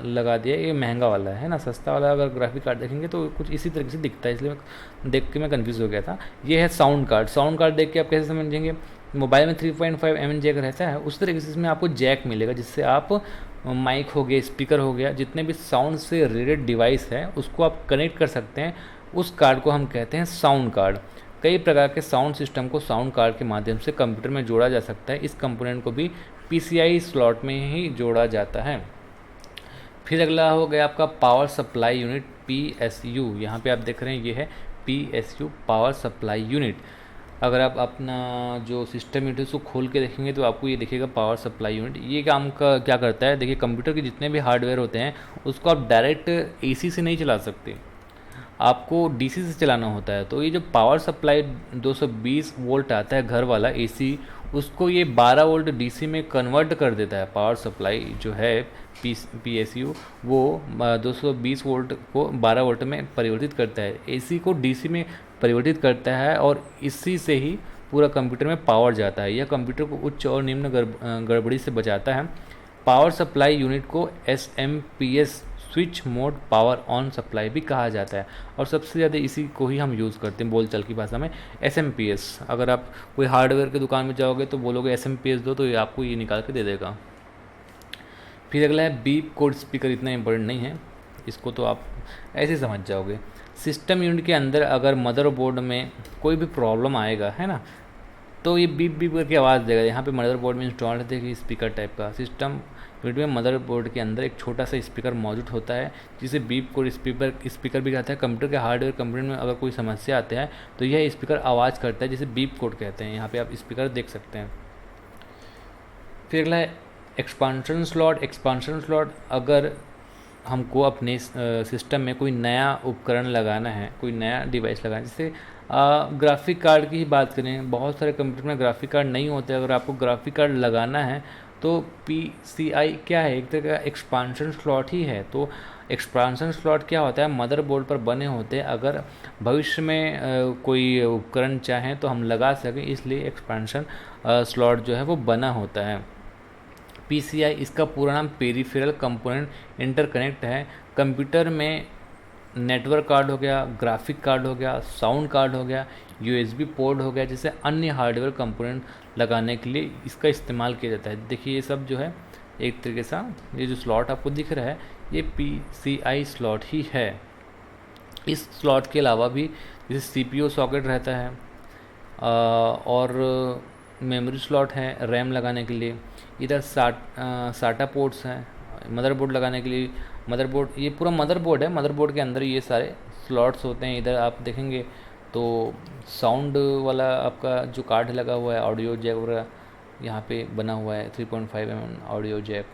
लगा दिया, ये महंगा वाला है ना। सस्ता वाला अगर ग्राफिक कार्ड देखेंगे तो कुछ इसी तरीके से दिखता है, इसलिए देख के मैं कन्फ्यूज़ हो गया था। ये है साउंड कार्ड। साउंड कार्ड देख के आप कैसे समझेंगे, मोबाइल में 3.5 mm जैक रहता है, उस तरीके से इसमें आपको जैक मिलेगा जिससे आप माइक हो गया, स्पीकर हो गया, जितने भी साउंड से रिलेटेड डिवाइस है उसको आप कनेक्ट कर सकते हैं। उस कार्ड को हम कहते हैं साउंड कार्ड। कई प्रकार के साउंड सिस्टम को साउंड कार्ड के माध्यम से कंप्यूटर में जोड़ा जा सकता है। इस कंपोनेंट को भी PCI स्लॉट में ही जोड़ा जाता है। फिर अगला हो गया आपका पावर सप्लाई यूनिट, PSU। यहाँ पे आप देख रहे हैं ये है PSU, पावर सप्लाई यूनिट। अगर आप अपना जो सिस्टम यूनिट है उसको खोल के देखेंगे तो आपको ये दिखेगा पावर सप्लाई यूनिट। ये काम का क्या करता है, देखिए कंप्यूटर के जितने भी हार्डवेयर होते हैं उसको आप डायरेक्ट AC से नहीं चला सकते, आपको DC से चलाना होता है। तो ये जो पावर सप्लाई 220 वोल्ट आता है घर वाला AC, उसको ये 12 वोल्ट DC में कन्वर्ट कर देता है। पावर सप्लाई जो है PSU वो 220 वोल्ट को 12 वोल्ट में परिवर्तित करता है, AC को DC में परिवर्तित करता है और इसी से ही पूरा कंप्यूटर में पावर जाता है। यह कंप्यूटर को उच्च और निम्न गड़बड़ी से बचाता है। पावर सप्लाई यूनिट को SMPS switch mode power on supply भी कहा जाता है, और सबसे ज़्यादा इसी को ही हम यूज़ करते हैं बोलचाल की भाषा में, SMPS। अगर आप कोई हार्डवेयर की दुकान में जाओगे तो बोलोगे SMPS दो, तो ये आपको ये निकाल के दे देगा। फिर अगला है बीप कोड स्पीकर। इतना इम्पोर्टेंट नहीं है, इसको तो आप ऐसे समझ जाओगे। सिस्टम यूनिट के अंदर अगर मदरबोर्ड में कोई भी प्रॉब्लम आएगा, है ना, तो ये बीप बीप करके आवाज़ देगा। यहाँ पे मदरबोर्ड में इंस्टॉल है, देखिए स्पीकर टाइप का। सिस्टम यूनिट में मदरबोर्ड के अंदर एक छोटा सा स्पीकर मौजूद होता है, जिसे बीप कोड स्पीकर भी कहते हैं। कंप्यूटर के हार्डवेयर कंपोनेंट में अगर कोई समस्या आती है तो यह स्पीकर आवाज़ करता है, जिसे बीप कोड कहते हैं। यहाँ पे आप स्पीकर देख सकते हैं। फिर अगला है एक्सपांशन स्लॉट। एक्सपांशन स्लॉट अगर हमको अपने सिस्टम में कोई नया उपकरण लगाना है, कोई नया डिवाइस लगाना है, जैसे ग्राफिक कार्ड की ही बात करें, बहुत सारे कंप्यूटर में ग्राफिक कार्ड नहीं होते। अगर आपको ग्राफिक कार्ड लगाना है तो PCI क्या है, एक तरह का एक्सपांशन स्लॉट ही है। तो एक्सपांशन स्लॉट क्या होता है, मदरबोर्ड पर बने होते हैं। अगर भविष्य में कोई उपकरण चाहें तो हम लगा सकें, इसलिए एक्सपांशन स्लॉट जो है वो बना होता है। PCI इसका पूरा नाम पेरिफेरल कंपोनेंट इंटरकनेक्ट है। कंप्यूटर में नेटवर्क कार्ड हो गया, ग्राफिक कार्ड हो गया, साउंड कार्ड हो गया, USB पोर्ट हो गया, जैसे अन्य हार्डवेयर कंपोनेंट लगाने के लिए इसका इस्तेमाल किया जाता है। देखिए ये सब जो है एक तरीके से, ये जो स्लॉट आपको दिख रहा है ये PCI स्लॉट ही है। इस स्लॉट के अलावा भी जैसे CPU सॉकेट रहता है और मेमोरी स्लॉट है रैम लगाने के लिए। इधर SATA पोर्ट्स हैं मदरबोर्ड लगाने के लिए। मदरबोर्ड, ये पूरा मदरबोर्ड है, मदरबोर्ड के अंदर ये सारे स्लॉट्स होते हैं। इधर आप देखेंगे तो साउंड वाला आपका जो कार्ड लगा हुआ है, ऑडियो जैक वगैरह यहाँ पे बना हुआ है, 3.5mm ऑडियो जैक।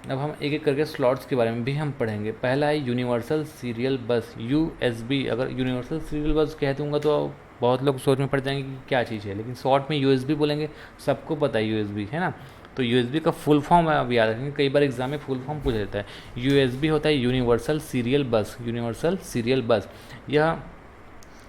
अब हम एक एक करके स्लॉट्स के बारे में भी हम पढ़ेंगे। पहला है यूनिवर्सल सीरियल बस, USB। अगर यूनिवर्सल सीरियल बस कह दूँगा तो बहुत लोग सोच में पड़ जाएंगे कि क्या चीज़ है, लेकिन शॉर्ट में USB बोलेंगे, सबको पता है USB, है ना। तो USB का फुल फॉर्म आप याद रखेंगे, कई बार एग्जाम में फुल फॉर्म पूछ लेता है। USB होता है यूनिवर्सल सीरियल बस। यूनिवर्सल सीरियल बस यह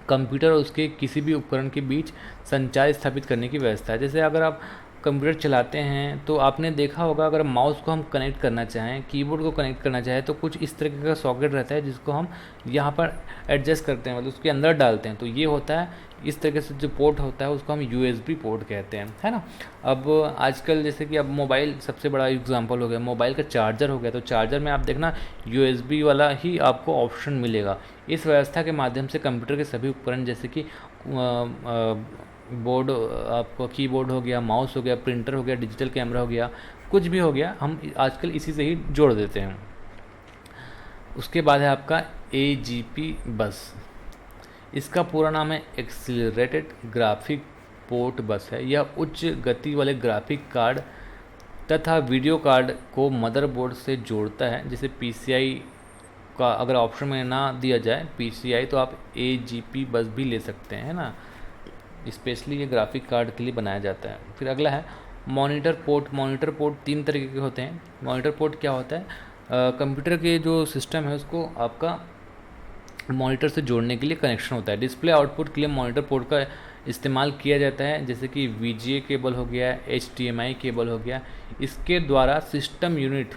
कंप्यूटर और उसके किसी भी उपकरण के बीच संचार स्थापित करने की व्यवस्था है। जैसे अगर आप कंप्यूटर चलाते हैं तो आपने देखा होगा, अगर माउस को हम कनेक्ट करना चाहें, कीबोर्ड को कनेक्ट करना चाहें, तो कुछ इस तरीके का सॉकेट रहता है जिसको हम यहाँ पर एडजस्ट करते हैं, मतलब उसके अंदर डालते हैं। तो ये होता है इस तरीके से, जो पोर्ट होता है उसको हम USB पोर्ट कहते हैं, है ना। अब आजकल जैसे कि अब मोबाइल सबसे बड़ा एग्जांपल हो गया, मोबाइल का चार्जर हो गया, तो चार्जर में आप देखना USB वाला ही आपको ऑप्शन मिलेगा। इस व्यवस्था के माध्यम से कंप्यूटर के सभी उपकरण जैसे कि बोर्ड, आपका कीबोर्ड हो गया, माउस हो गया, प्रिंटर हो गया, डिजिटल कैमरा हो गया, कुछ भी हो गया, हम आजकल इसी से ही जोड़ देते हैं। उसके बाद है आपका AGP बस। इसका पूरा नाम है एक्सीलरेटेड ग्राफिक पोर्ट बस है। यह उच्च गति वाले ग्राफिक कार्ड तथा वीडियो कार्ड को मदरबोर्ड से जोड़ता है। जैसे PCI का अगर ऑप्शन में ना दिया जाए PCI, तो आप AGP बस भी ले सकते हैं, है ना। स्पेशली ये ग्राफिक कार्ड के लिए बनाया जाता है। फिर अगला है मॉनिटर पोर्ट। मॉनिटर पोर्ट 3 तरीके के होते हैं। मॉनिटर पोर्ट क्या होता है, कंप्यूटर के जो सिस्टम है उसको आपका मॉनिटर से जोड़ने के लिए कनेक्शन होता है। डिस्प्ले आउटपुट के लिए मॉनिटर पोर्ट का इस्तेमाल किया जाता है, जैसे कि VGA केबल हो गया, HDMI केबल हो गया। इसके द्वारा सिस्टम यूनिट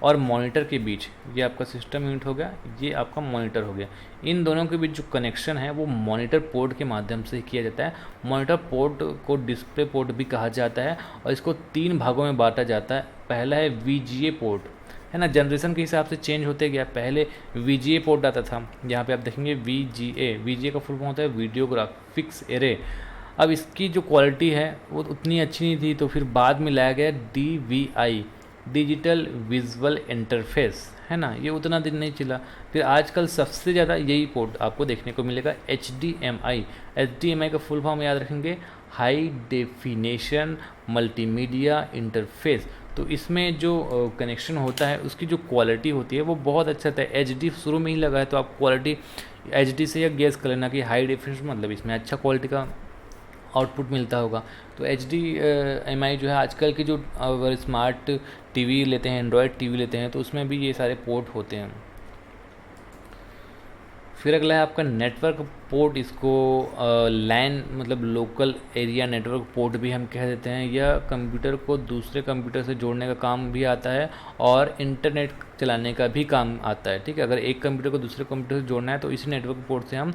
और मॉनिटर के बीच, ये आपका सिस्टम यूनिट हो गया, ये आपका मॉनिटर हो गया, इन दोनों के बीच जो कनेक्शन है वो मॉनिटर पोर्ट के माध्यम से किया जाता है। मॉनिटर पोर्ट को डिस्प्ले पोर्ट भी कहा जाता है और इसको 3 भागों में बांटा जाता है। पहला है VGA पोर्ट, है ना, जनरेशन के हिसाब से चेंज होते गया। पहले VGA पोर्ट आता था, यहाँ पे आप देखेंगे VGA का फुल फॉर्म होता है वीडियो ग्राफिक्स एरे। अब इसकी जो क्वालिटी है वो उतनी अच्छी नहीं थी, तो फिर बाद में लाया गया DVI, डिजिटल विजुअल इंटरफेस, है ना, ये उतना दिन नहीं चला। फिर आजकल सबसे ज़्यादा यही पोर्ट आपको देखने को मिलेगा HDMI का फुल फॉर्म याद रखेंगे, हाई डेफिनेशन मल्टीमीडिया इंटरफेस। तो इसमें जो कनेक्शन होता है उसकी जो क्वालिटी होती है वो बहुत अच्छा था। HD शुरू में ही लगा है, तो आप क्वालिटी HD से या गेस कर लेना कि हाई डेफिनेशन मतलब इसमें अच्छा क्वालिटी का आउटपुट मिलता होगा। तो HDMI जो है आजकल की जो स्मार्ट टीवी लेते हैं, एंड्रॉयड टीवी लेते हैं, तो उसमें भी ये सारे पोर्ट होते हैं। फिर अगला है आपका नेटवर्क पोर्ट, इसको लैन मतलब लोकल एरिया नेटवर्क पोर्ट भी हम कह देते हैं। यह कंप्यूटर को दूसरे कंप्यूटर से जोड़ने का काम भी आता है और इंटरनेट चलाने का भी काम आता है। ठीक है, अगर एक कंप्यूटर को दूसरे कंप्यूटर से जोड़ना है तो इसी नेटवर्क पोर्ट से हम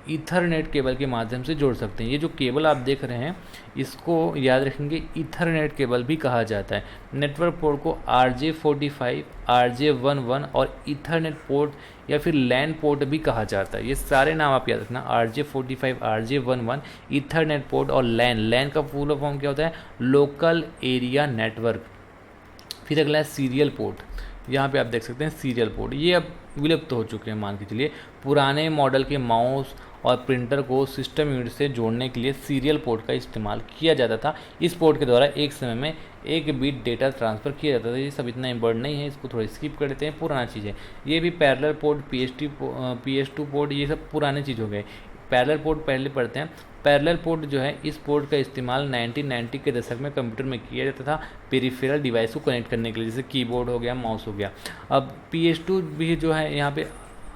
ईथरनेट केबल के माध्यम से जोड़ सकते हैं। ये जो केबल आप देख रहे हैं इसको याद रखेंगे, ईथरनेट केबल भी कहा जाता है। नेटवर्क पोर्ट को RJ45, RJ11 और ईथरनेट पोर्ट या फिर लैन पोर्ट भी कहा जाता है। ये सारे नाम आप याद रखना, RJ45, RJ11, ईथरनेट पोर्ट और लैन। लैन का फुल फॉर्म क्या होता है? Local area network. फिर अगला है सीरियल पोर्ट। यहाँ पे आप देख सकते हैं सीरियल पोर्ट, ये अब विलुप्त हो चुके हैं मान के चलिए। पुराने मॉडल के माउस और प्रिंटर को सिस्टम यूनिट से जोड़ने के लिए सीरियल पोर्ट का इस्तेमाल किया जाता था। इस पोर्ट के द्वारा एक समय में 1 बिट डेटा ट्रांसफ़र किया जाता था। ये सब इतना इम्पोर्टेंट नहीं है, इसको थोड़ा स्किप कर देते हैं, पुराना चीज़ है। ये भी पैरेलल पोर्ट, PS2 पोर्ट, ये सब पुराने चीज़ हो गए। पैरेलल पोर्ट पहले पढ़ते हैं। पैरेलल पोर्ट जो है, इस पोर्ट का इस्तेमाल 1990 के दशक में कंप्यूटर में किया जाता था पेरिफेरल डिवाइस को कनेक्ट करने के लिए, जैसे कीबोर्ड हो गया, माउस हो गया। अब PS2 भी जो है यहाँ पे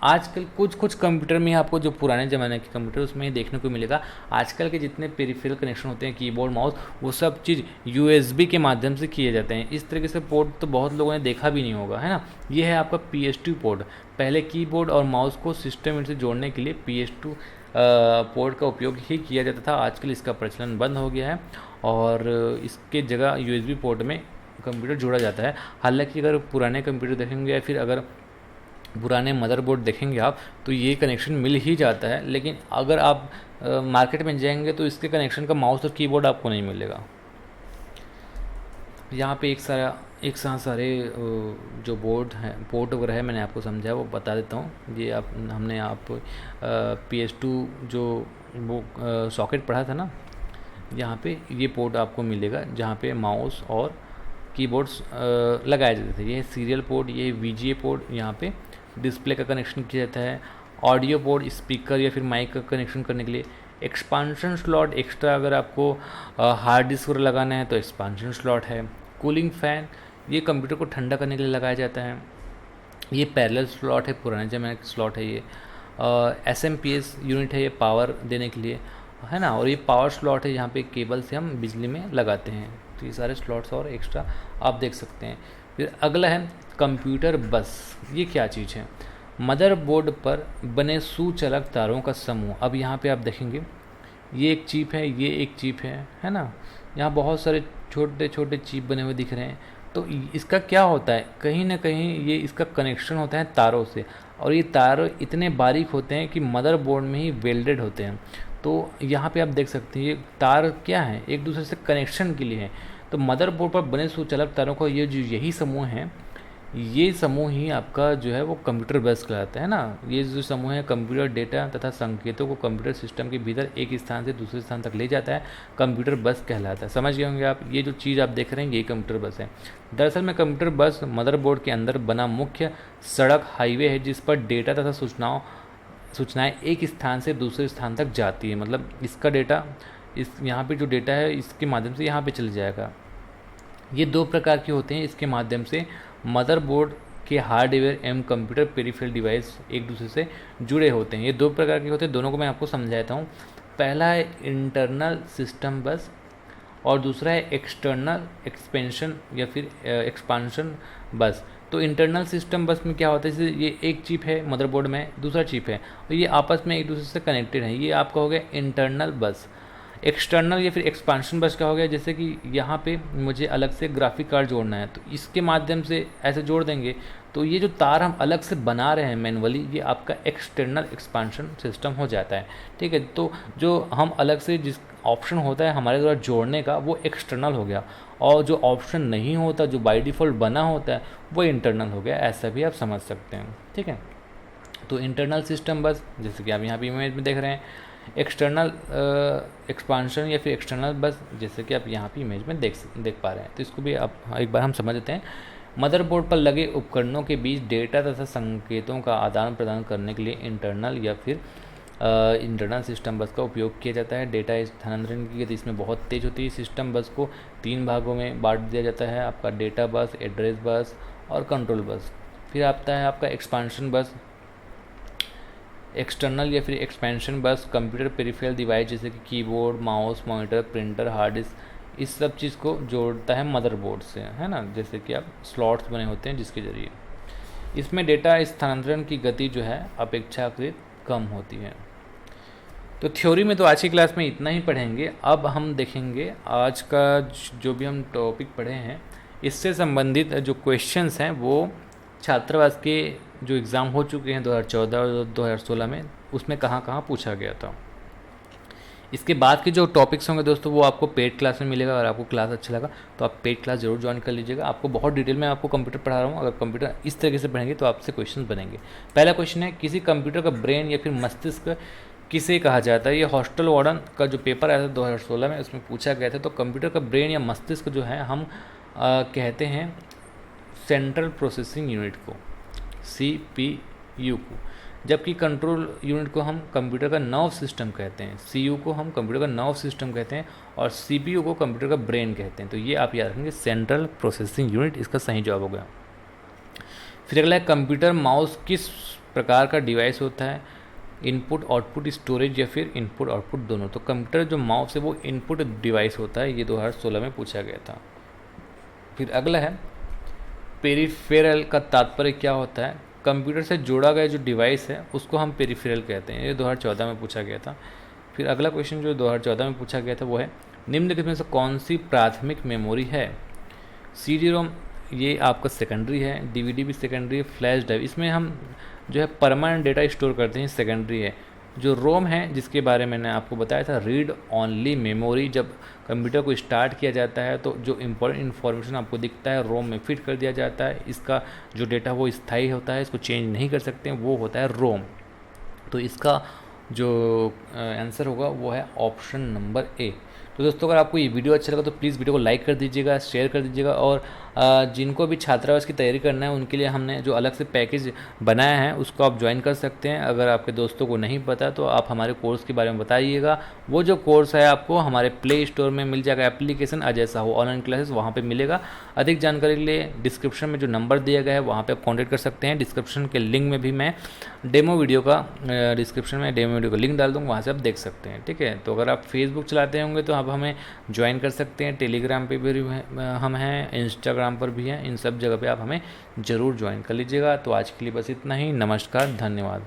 आजकल कुछ कंप्यूटर में आपको जो पुराने ज़माने के कंप्यूटर उसमें ही देखने को मिलेगा। आजकल के जितने पेरिफेरल कनेक्शन होते हैं, कीबोर्ड, माउस, वो सब चीज़ USB के माध्यम से किए जाते हैं। इस तरीके से पोर्ट तो बहुत लोगों ने देखा भी नहीं होगा, है ना। ये है आपका PS2 पोर्ट। पहले कीबोर्ड और माउस को सिस्टम से जोड़ने के लिए PS2 पोर्ट का उपयोग ही किया जाता था। आजकल इसका प्रचलन बंद हो गया है और इसके जगह USB पोर्ट में कंप्यूटर जोड़ा जाता है। हालांकि अगर पुराने कंप्यूटर देखेंगे या फिर अगर पुराने मदरबोर्ड देखेंगे आप, तो ये कनेक्शन मिल ही जाता है। लेकिन अगर आप मार्केट में जाएंगे तो इसके कनेक्शन का माउस और कीबोर्ड आपको नहीं मिलेगा। यहाँ पे एक साथ सारे जो बोर्ड हैं, पोर्ट वगैरह है, मैंने आपको समझाया वो बता देता हूँ। ये हमने आप PS2 जो वो सॉकेट पढ़ा था ना, यहाँ पे ये पोर्ट आपको मिलेगा जहाँ पे माउस और कीबोर्ड्स लगाए जाते थे। ये सीरियल पोर्ट, ये VGA पोर्ट, यहाँ पे डिस्प्ले का कनेक्शन किया जाता है। ऑडियो पोर्ट, स्पीकर या फिर माइक का कनेक्शन करने के लिए। एक्सपांशन स्लॉट, एक्स्ट्रा अगर आपको हार्ड डिस्क वगैरह लगाना है तो एक्सपांशन स्लॉट है। कूलिंग फ़ैन, ये कंप्यूटर को ठंडा करने के लिए लगाया जाता है। ये पैरेलल स्लॉट है, पुराने ज़माने का स्लॉट है ये। SMPS यूनिट है, ये पावर देने के लिए, है ना। और ये पावर स्लॉट है, यहाँ पे केबल से हम बिजली में लगाते हैं। तो ये सारे स्लॉट्स और एक्स्ट्रा आप देख सकते हैं। फिर अगला है कंप्यूटर बस। ये क्या चीज़ है? मदरबोर्ड पर बने सुचालक तारों का समूह। अब यहाँ पे आप देखेंगे ये एक चिप है, ये एक चिप है ना। यहाँ बहुत सारे छोटे छोटे चिप बने हुए दिख रहे हैं। तो इसका क्या होता है? कहीं ना कहीं ये इसका कनेक्शन होता है तारों से, और ये तार इतने बारीक होते हैं कि मदरबोर्ड में ही वेल्डेड होते हैं। तो यहाँ पे आप देख सकते हैं ये तार क्या है, एक दूसरे से कनेक्शन के लिए है। तो मदरबोर्ड पर बने सुचालक तारों का ये जो यही समूह है, ये समूह ही आपका जो है वो कंप्यूटर बस कहलाता है ना। ये जो समूह है कंप्यूटर डेटा तथा संकेतों को कंप्यूटर सिस्टम के भीतर एक स्थान से दूसरे स्थान तक ले जाता है, कंप्यूटर बस कहलाता है। समझ गए होंगे आप, ये जो चीज़ आप देख रहे हैं ये कंप्यूटर बस है। दरअसल में कंप्यूटर बस मदरबोर्ड के अंदर बना मुख्य सड़क हाईवे है, जिस पर डेटा तथा सूचनाएँ एक स्थान से दूसरे स्थान तक जाती है। मतलब इसका डेटा यहाँ पर जो डेटा है इसके माध्यम से यहाँ पर चल जाएगा। ये 2 प्रकार के होते हैं, इसके माध्यम से मदरबोर्ड के हार्डवेयर एवं कंप्यूटर पेरिफेरल डिवाइस एक दूसरे से जुड़े होते हैं। ये 2 प्रकार के होते हैं, दोनों को मैं आपको समझाता हूँ। पहला है इंटरनल सिस्टम बस और दूसरा है एक्सटर्नल एक्सपेंशन या फिर एक्सपांशन बस। तो इंटरनल सिस्टम बस में क्या होता है, जैसे ये एक चिप है मदरबोर्ड में, दूसरा चिप है, और ये आपस में एक दूसरे से कनेक्टेड है, ये आपका हो गया इंटरनल बस। एक्सटर्नल या फिर एक्सपांशन बस का हो गया, जैसे कि यहाँ पे मुझे अलग से ग्राफिक कार्ड जोड़ना है तो इसके माध्यम से ऐसे जोड़ देंगे। तो ये जो तार हम अलग से बना रहे हैं मैनुअली, ये आपका एक्सटर्नल एक्सपांशन सिस्टम हो जाता है। ठीक है, तो जो हम अलग से जिस ऑप्शन होता है हमारे द्वारा जोड़ने का वो एक्सटर्नल हो गया, और जो ऑप्शन नहीं होता, जो बाय डिफ़ॉल्ट बना होता है, वो इंटरनल हो गया। ऐसा भी आप समझ सकते हैं। ठीक है, तो इंटरनल सिस्टम बस जैसे कि आप यहाँ पे इमेज में देख रहे हैं, एक्सटर्नल एक्सपांशन या फिर एक्सटर्नल बस जैसे कि आप यहाँ पे इमेज में देख पा रहे हैं। तो इसको भी आप एक बार हम समझ लेते हैं। मदरबोर्ड पर लगे उपकरणों के बीच डेटा तथा संकेतों का आदान प्रदान करने के लिए इंटरनल या फिर इंटरनल सिस्टम बस का उपयोग किया जाता है। डेटा स्थानांतरण की गति इसमें बहुत तेज़ होती है। सिस्टम बस को 3 भागों में बांट दिया जाता है, आपका डेटा बस, एड्रेस बस और कंट्रोल बस। फिर आता है आपका एक्सपांशन बस। एक्सटर्नल या फिर एक्सपेंशन बस, कंप्यूटर पेरिफेरल डिवाइस जैसे कि keyboard, mouse, monitor, printer, hard disk, इस सब चीज़ को जोड़ता है मदरबोर्ड से, है ना, जैसे कि आप स्लॉट्स बने होते हैं जिसके ज़रिए इसमें डेटा स्थानांतरण की गति जो है अपेक्षाकृत कम होती है। तो थ्योरी में तो आज की क्लास में इतना ही पढ़ेंगे। अब हम देखेंगे आज का जो भी हम टॉपिक पढ़े हैं इससे संबंधित जो क्वेश्चंस हैं वो छात्रावास के जो एग्ज़ाम हो चुके हैं 2014 और 2016 में, उसमें कहाँ कहाँ पूछा गया था। इसके बाद के जो टॉपिक्स होंगे दोस्तों वो आपको पेड क्लास में मिलेगा। अगर आपको क्लास अच्छा लगा तो आप पेड क्लास जरूर ज्वाइन कर लीजिएगा। आपको बहुत डिटेल में आपको कंप्यूटर पढ़ा रहा हूँ। अगर कंप्यूटर इस तरीके से पढ़ेंगे तो आपसे क्वेश्चन बनेंगे। पहला क्वेश्चन है, किसी कंप्यूटर का ब्रेन या फिर मस्तिष्क किसे कहा जाता है। ये हॉस्टल वार्डन का जो पेपर आया था 2016 में, उसमें पूछा गया था। तो कंप्यूटर का ब्रेन या मस्तिष्क जो है हम कहते हैं सेंट्रल प्रोसेसिंग यूनिट को, CPU को, जबकि कंट्रोल यूनिट को हम कंप्यूटर का नर्व सिस्टम कहते हैं। CPU को हम कंप्यूटर का नर्व सिस्टम कहते हैं और CPU को कंप्यूटर का ब्रेन कहते हैं। तो ये आप याद रखेंगे, सेंट्रल प्रोसेसिंग यूनिट इसका सही जवाब हो गया। फिर अगला है, कंप्यूटर माउस किस प्रकार का डिवाइस होता है। इनपुट आउटपुट स्टोरेज या फिर इनपुट आउटपुट दोनों। तो कंप्यूटर जो माउस है वो इनपुट डिवाइस होता है। ये 2016 में पूछा गया था। फिर अगला है, पेरिफेरल का तात्पर्य क्या होता है। कंप्यूटर से जोड़ा गया जो डिवाइस है उसको हम पेरिफेरल कहते हैं। ये 2014 में पूछा गया था। फिर अगला क्वेश्चन जो 2014 में पूछा गया था वो है, निम्नलिखित में से कौन सी प्राथमिक मेमोरी है। CD-ROM ये आपका सेकेंडरी है, DVD भी सेकेंडरी है, फ्लैश ड्राइव इसमें हम जो है परमानेंट डेटा स्टोर करते हैं, सेकेंडरी है। जो रोम है जिसके बारे में मैंने आपको बताया था, रीड ऑनली मेमोरी, जब कंप्यूटर को स्टार्ट किया जाता है तो जो इम्पोर्टेंट इन्फॉर्मेशन आपको दिखता है रोम में फिट कर दिया जाता है। इसका जो डेटा वो स्थायी होता है, इसको चेंज नहीं कर सकते हैं, वो होता है रोम। तो इसका जो आंसर होगा वो है ऑप्शन नंबर ए। तो दोस्तों अगर आपको ये वीडियो अच्छा लगा तो प्लीज़ वीडियो को लाइक कर दीजिएगा, शेयर कर दीजिएगा। और जिनको भी छात्रावास की तैयारी करना है उनके लिए हमने जो अलग से पैकेज बनाया है उसको आप ज्वाइन कर सकते हैं। अगर आपके दोस्तों को नहीं पता तो आप हमारे कोर्स के बारे में बताइएगा। वो जो कोर्स है आपको हमारे प्ले स्टोर में मिल जाएगा, application Ajay Sahu online classes वहाँ पर मिलेगा। अधिक जानकारी के लिए डिस्क्रिप्शन में जो नंबर दिया गया है वहाँ पर आप कॉन्टैक्ट कर सकते हैं। डिस्क्रिप्शन के लिंक में भी मैं डेमो वीडियो का डिस्क्रिप्शन में डेमो वीडियो का लिंक डाल दूँगा, वहाँ से आप देख सकते हैं। ठीक है, तो अगर आप फेसबुक चलाते होंगे तो आप हमें ज्वाइन कर सकते हैं। टेलीग्राम पे भी हम हैं, इंस्टाग्राम पर भी हैं। इन सब जगह पे आप हमें ज़रूर ज्वाइन कर लीजिएगा। तो आज के लिए बस इतना ही। नमस्कार, धन्यवाद।